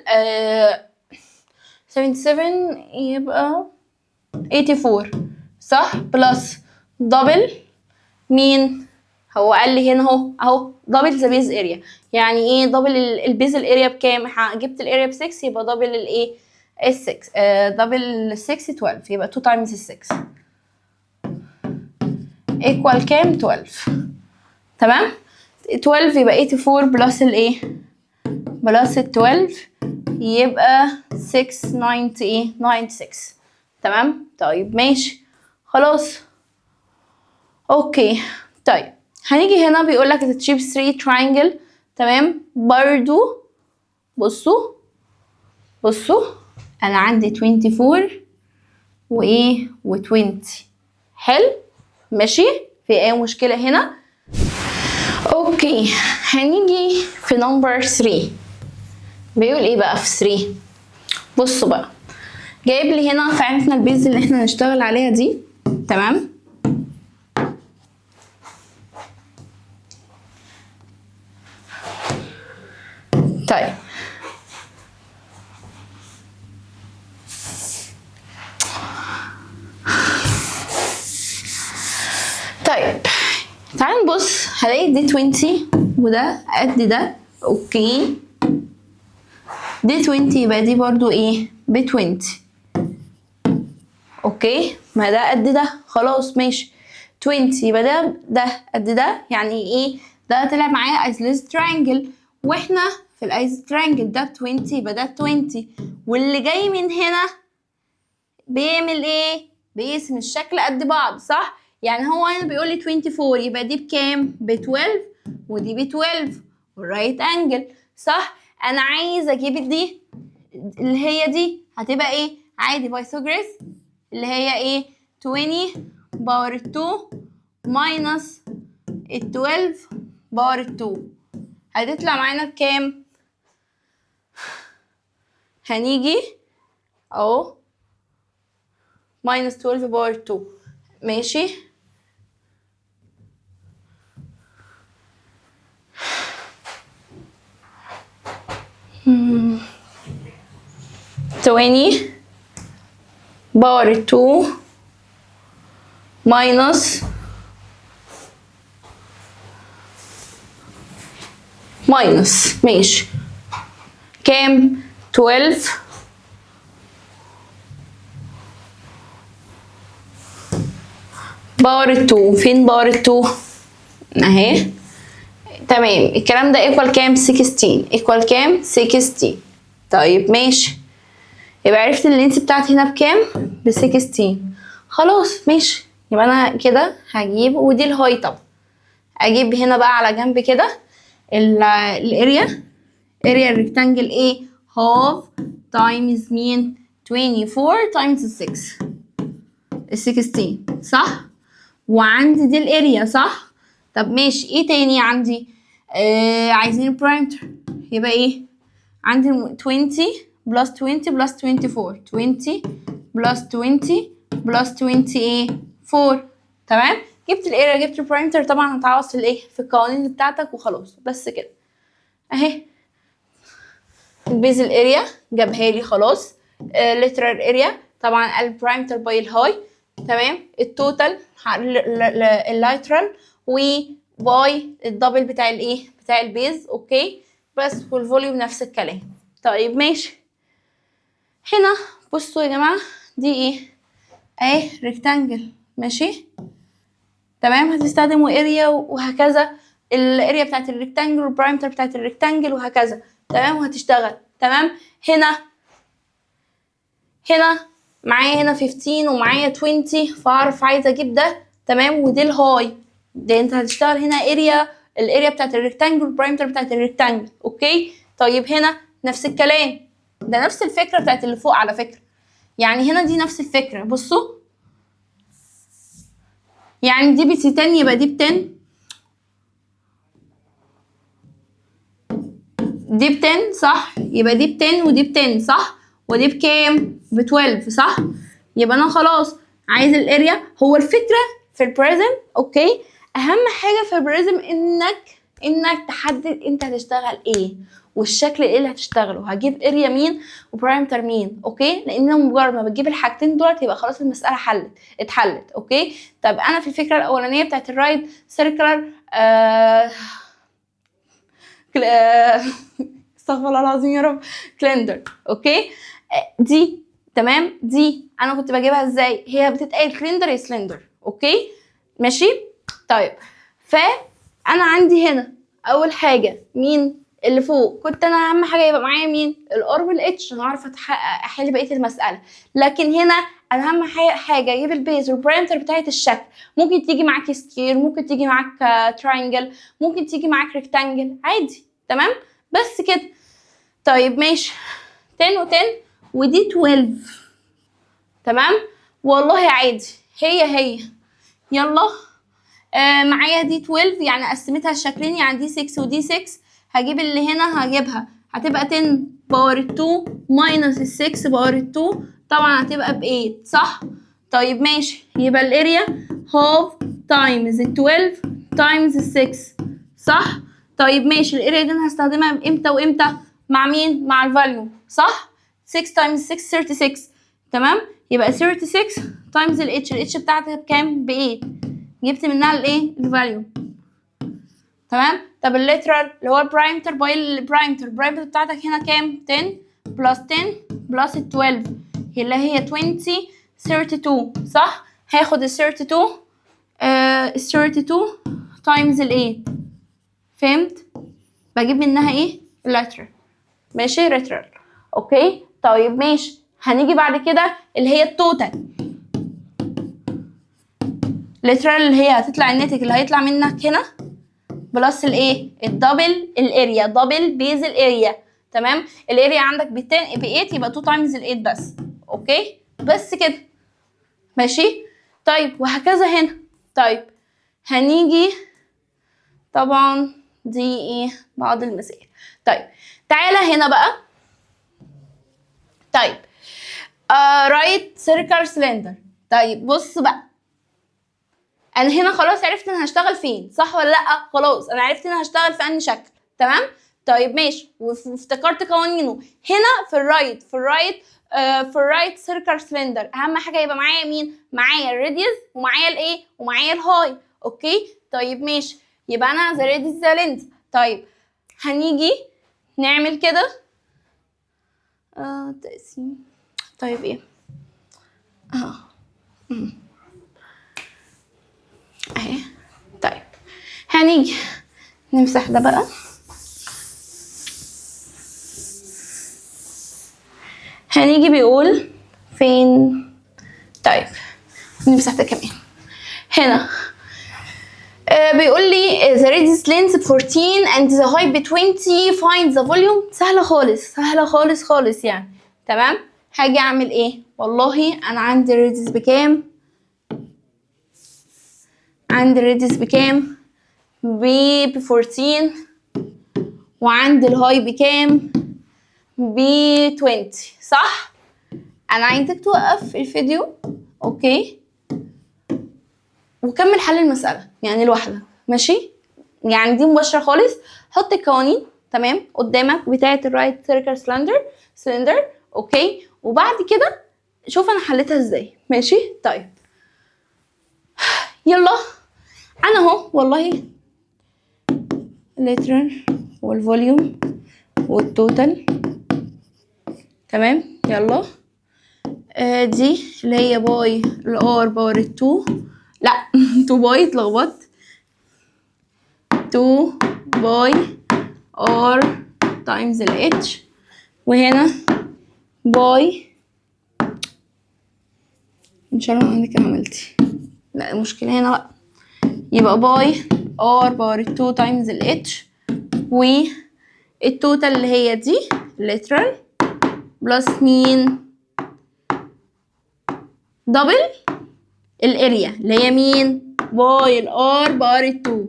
77 يبقى 84 صح؟ بلس دبل مين؟ هو قال لي هنا اهو دبل ذا بيز اريا. يعني ايه دبل البيز الاريا بكام؟ جبت الاريا ب6 يبقى دبل الايه؟ ال6 دبل 6 12 يبقى 2 تايمز 6 ايكوال كام؟ 12 تمام. 12 يبقى 84 بلس الايه؟ بلس ال 12 يبقى 96 تمام. طيب ماشي خلاص اوكي. طيب هنيجي هنا بيقول لك تشيب 3 triangle تمام. برضو بصوا انا عندي 24 وايه و20 حلو ماشي. في اي مشكله هنا؟ اوكي هنيجي في نمبر 3 بيقول ايه بقى في 3. بصوا بقى جايب لي هنا فعرفنا البيز اللي احنا هنشتغل عليها دي تمام. طيب تعال نبص هلاقي دي 20 وده قد ده اوكي. دي 20 يبقى دي برضو ايه؟ ب20 اوكي. ما ده قد ده خلاص ماشي. 20 يبقى ده قد ده. يعني ايه؟ ده طلع معايا ايزلس ترينجل واحنا في الايز ترينجل ده ب 20 يبقى ده 20 واللي جاي من هنا بيعمل ايه؟ بيقسم الشكل قد بعض صح؟ يعني هو هنا بيقول لي 24 يبقى دي بكام؟ ب12 ودي ب12 والرايت انجل صح؟ انا عايز اجيب دي اللي هي دي هتبقى ايه؟ عادي بايثاغورس اللي هي ايه؟ 20 باور 2 ماينس ال 12 باور 2 هتطلع معانا بكام؟ هنيجي اهو ماينس 12 باور 2 ماشي. تواني باور 2 ماينس ماشي كام؟ 12 باور 2. فين باور 2 اهي تمام. الكلام ده ايكوال كام؟ 16 ايكوال كام؟ 16. طيب ماشي يبقى عرفت اللينس بتاعتي هنا بكام؟ ب 16 خلاص ماشي. يبقى انا كده هجيب ودي الهاي. طب اجيب هنا بقى على جنب كده الاريا الريكتانجل ايه؟ هاف تايمز مين؟ 24 تايمز 6 ال 16 صح؟ وعندي دي الاريا صح؟ طب ماشي ايه تاني عندي؟ عايزين البرايمتر يبقى ايه؟ عندي 20 بلس 20 بلس 24 20 بلس 20 بلس 20 ايه؟ 4 تمام. جبت الاريا جبت البرايمتر. طبعا هتعوض في الايه؟ في القوانين بتاعتك وخلاص بس كده اهي. البيز الاريا جابها لي خلاص. ليترال اريا طبعا البرايمتر باي الهاي تمام. التوتال الليترال وباي الدبل بتاع الايه؟ بتاع البيز اوكي بس. والفوليوم نفس الكلام. طيب ماشي. هنا بصوا يا جماعه دي ايه؟ اهي ريكتانجل ماشي تمام. هتستخدموا اريا وهكذا. الاريا بتاعت الريكتانجل والبرايمتر بتاعت الريكتانجل وهكذا تمام. وهتشتغل تمام. هنا معايا هنا 15 ومعايا 20 فاعرف عايزه اجيب ده تمام. ودي الهاي ده انت هتشتغل هنا الاريا بتاعت الريكتانجل والبرايمتر بتاعت الريكتانجل اوكي. طيب هنا نفس الكلام. ده نفس الفكره بتاعت اللي فوق على فكره. يعني هنا دي نفس الفكره. بصوا يعني دي ب 10 يبقى دي ب 10، دي ب 10 صح، يبقى دي ب 10 ودي ب 10 صح، ودي بكام؟ ب 12 صح. يبقى انا خلاص عايز الاريا. هو الفكره في البريزم اوكي، اهم حاجه في البريزم انك تحدد انت هتشتغل ايه والشكل ايه اللي هتشتغله، هجيب اريا مين وبارامتر مين اوكي، لان مجرد ما بتجيب الحاجتين دولت يبقى خلاص المساله اتحلت اوكي. طب انا في الفكره الاولانيه بتاعت الرايت سيركلر استغفر الله العظيم يا رب، كلندر اوكي، دي تمام. دي انا كنت بجيبها ازاي؟ هي بتتقال كلندر يا سلندر اوكي ماشي. طيب فانا عندي هنا اول حاجه مين اللي فوق، كنت انا اهم حاجه يبقى معايا مين؟ الار والاتش، انا اعرف احل بقيه المساله. لكن هنا انا اهم حاجه اجيب البيز والبارامتر بتاعت الشكل. ممكن تيجي معاك سكير، ممكن تيجي معاك تراينجل، ممكن تيجي معاك ريكتانجل عادي تمام، بس كده. طيب ماشي 10 و10 ودي 12 تمام، والله عادي هي يلا. معايا دي 12 يعني قسمتها الشكلين، يعني دي 6 ودي 6. هجيب اللي هنا هجيبها هتبقى 10 باور 2 ماينس ال 6 باور 2، طبعا هتبقى ب 8 صح. طيب ماشي، يبقى الاريا هاف تايمز ال 12 تايمز ال 6 صح. طيب ماشي، الاريا دي انا هستخدمها امتى وامتى؟ مع مين؟ مع الفاليو صح. 6 تايمز 6 36 تمام، يبقى 36 تايمز الاتش بتاعتها بكام؟ ب 8، جبت منها الايه؟ الفاليو تمام. طب الليترال اللي هو البرايمتر باي البرايمتر بتاعتك هنا كام؟ 10 بلس 10 بلس 12 اللي هي 20 32 صح. هاخد ال 32 32 تايمز الايه؟ فهمت؟ بجيب منها ايه؟ الليترال ماشي، ريترال اوكي. طيب ماشي، هنيجي بعد كده اللي هي التوتال ليترال، اللي هي هتطلع الناتج اللي هيطلع منك هنا بلس الايه؟ الدبل الاريا، دبل بيز الاريا تمام. الاريا عندك ب 8 يبقى 2 تايمز ال 8 بس اوكي، بس كده ماشي. طيب وهكذا هنا. طيب هنيجي طبعا دي ايه؟ بعض المسائل. طيب تعالى هنا بقى. طيب رايت سيركل سلندر. طيب بص بقى، انا هنا خلاص عرفت انا هشتغل فين صح ولا لا؟ خلاص انا عرفت انا هشتغل في انهي شكل تمام. طيب ماشي، وافتكرت قوانينه هنا في الرايت في الرايت سيركل سلندر. اهم حاجه يبقى معايا مين؟ معايا الراديوس ومعايا الايه؟ ومعايا الهاي اوكي. طيب ماشي، يبقى انا ذا راديوس ذا لينث. طيب هنيجي نعمل كده تقسيم. طيب ايه اهي. طيب هنيجي نمسح ده بقى. هنيجي بيقول فين؟ طيب نمسح ده كمان. هنا بيقول لي the radius length 14 and the height ب 20 find the volume. سهلة خالص، سهلة خالص خالص يعني تمام. هاجي اعمل ايه؟ والله انا عندي الراديوس بكام؟ عندي الراديوس بكام؟ ب 14 وعندي الهاي بكام؟ ب 20 صح. انا عايزك توقف الفيديو اوكي وكمل حل المسألة يعني لوحدك ماشي، يعني دي مباشرة خالص. حط القوانين تمام قدامك بتاعة الرايت سيركل سلندر اوكي، وبعد كده شوف انا حليتها ازاي ماشي. طيب يلا انا اهو والله الليترال والفوليوم والتوتال تمام. يلا دي اللي هي باي الار باور 2 لا 2 باي اتلخبطت 2 باي ار تايمز الاتش، وهنا باي ان شاء الله عندك عملتي لا المشكله هنا بقى، يبقى باي ار باور 2 تايمز الاتش، والتوتال اللي هي دي ليترال بلس مين؟ دبل الاريا اللي هي مين؟ باي الار باور 2.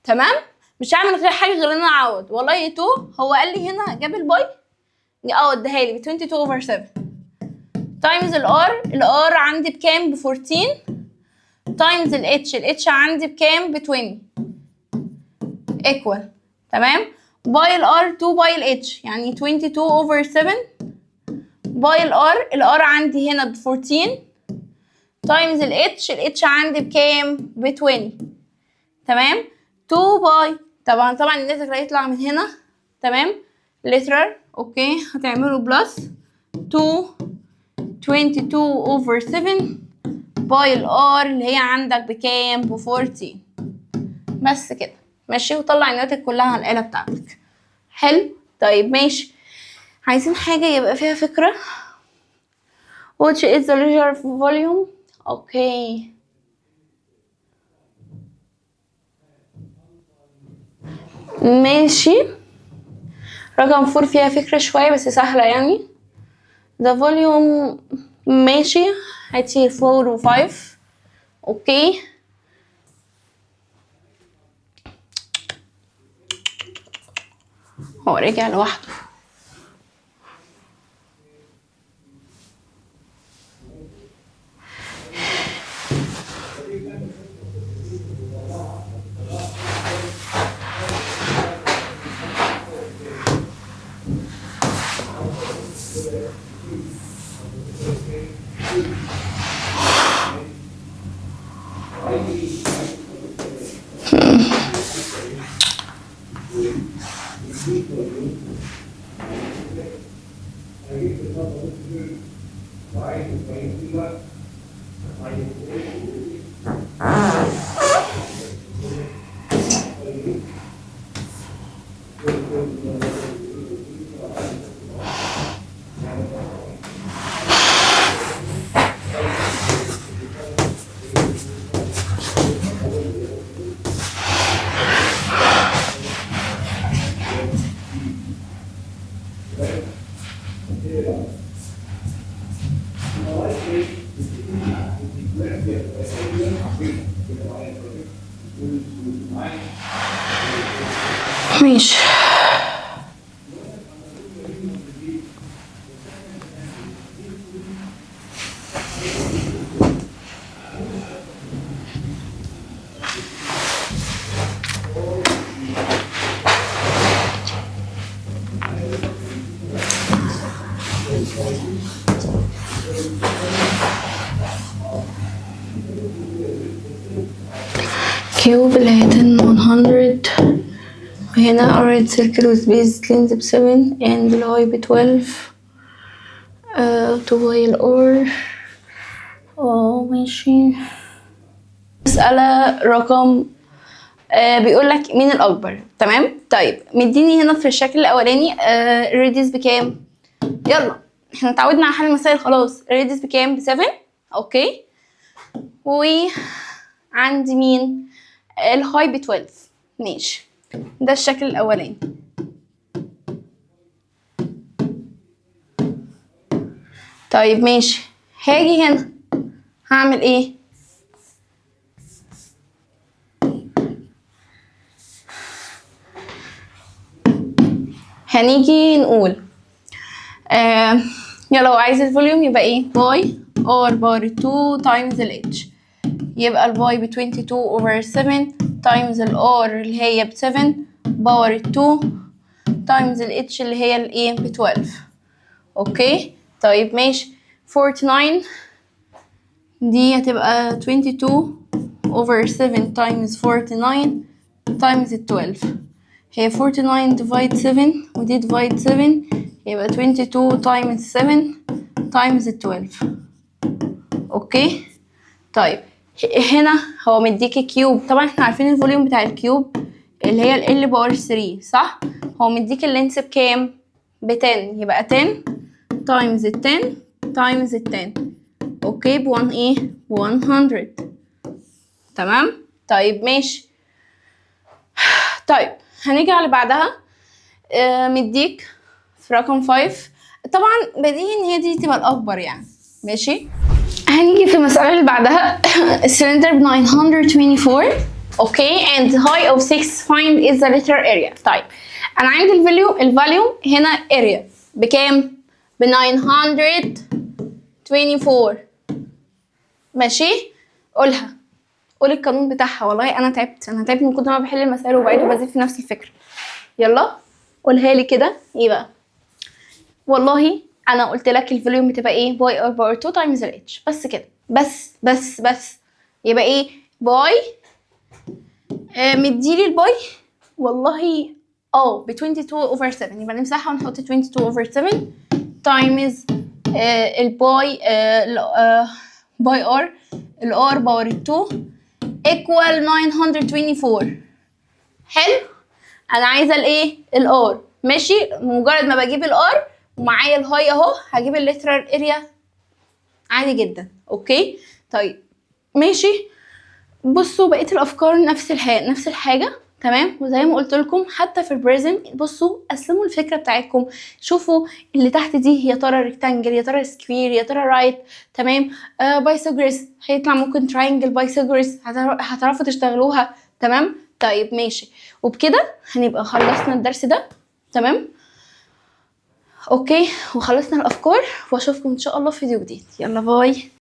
تمام، مش هعمل غير حاجه غير ان انا اعوض. والله 2 هو قال لي هنا جاب الباي اداها لي ب 22/7 تايمز الار عندي بكام؟ ب 14 تايمز الاتش عندي بكام؟ ب 20 ايكوال. تمام، باي الار 2 باي الاتش يعني 22/7 باي الار عندي هنا ب 14 تايمز الاتش عندي بكام؟ ب 20. تمام، 2 باي طبعا الناتج هيطلع من هنا. تمام، literal. اوكي، هتعملوا بلس 2 22/7 باي الار اللي هي عندك بكام؟ ب 14. بس كده ماشي، وطلع النواتج كلها على الآلة بتاعتك. حلو. طيب ماشي، عايزين حاجة يبقى فيها فكرة. which is the larger volume. اوكي، ماشي. رقم 4 فيها فكرة شوية بس سهلة يعني. the volume ماشي، هاتي 4 و 5. اوكي، هو رجع لوحده. ماشي، كيوب اللي هي 100 وهنا alright circle with base length ب 7 and الهاي ب 12 to while or ماشي. مسألة رقم بيقول لك مين الأكبر. تمام، طيب مديني هنا في الشكل الأولاني الراديوس بكام؟ يلا احنا اتعودنا على حل المسائل خلاص. الراديوس بكام؟ ب 7. اوكي، وعندي مين؟ الهاي ب 12. ماشي، ده الشكل الأولاني. طيب ماشي، هاجي هنا هعمل ايه؟ هنيجي نقول يلا لو عايز الفوليوم يبقى ايه؟ باي ار باور 2 تايمز الاتش، يبقى الباي ب 22/7 تايمز الار اللي هي ب 7 باور 2 تايمز الاتش اللي هي الايه؟ ب 12. اوكي، طيب ماشي. 49 دي هتبقى 22/7 تايمز 49 تايمز 12. هي 49 divide 7 ودي divide 7 يبقى 22 times 7 times 12. اوكي، طيب هنا هو مديكي كيوب. طبعا احنا عارفين الفوليوم بتاع الكيوب اللي هي ال باور 3 صح؟ هو مديكي اللينس بكام؟ ب 10، يبقى 10 times 10 times 10. اوكي، ب 1 ايه؟ ب 100. تمام، طيب ماشي. طيب هنيجي على بعدها. مديك في رقم 5. طبعا بديهي ان هي دي تبقى الاكبر يعني. ماشي، هنيجي في المسألة اللي بعدها cylinder ب 924 اوكي and height of 6 find is the literal area. طيب انا عندي الفاليو هنا area بكام؟ ب 924 ماشي. قولها، قول القانون بتاعها. والله انا تعبت من كتر ما بحل المسائل وبعيد وبزيد في نفس الفكرة. يلا قولها لي كده. ايه بقى؟ والله انا قلت لك الفوليوم بتبقى ايه؟ باي ار باور 2 تايمز الاتش. بس كده، بس يبقى ايه؟ باي مديلي الباي والله ب 22 اوفر 7. يبقى نمسحها ونحط 22 اوفر 7 تايمز الباي باي ار الار باور 2 ايكوال 924. حلو. انا عايزه الايه؟ الار. ماشي. مجرد ما بجيب الار ومعايا الهاي اهو هجيب الليترال اريا عادي جدا. اوكي طيب ماشي. بصوا بقيه الافكار نفس الحاجه تمام. وزي ما قلت لكم حتى في البريزم بصوا قسموا الفكره بتاعتكم. شوفوا اللي تحت دي يا ترى ريكتانجل يا ترى سكوير يا ترى رايت. تمام. بايثاغورس هيطلع ممكن تراينجل بايثاغورس هتعرفوا تشتغلوها. تمام طيب ماشي. وبكده هنبقى خلصنا الدرس ده. تمام اوكي وخلصنا الافكار واشوفكم ان شاء الله في فيديو جديد. يلا باي.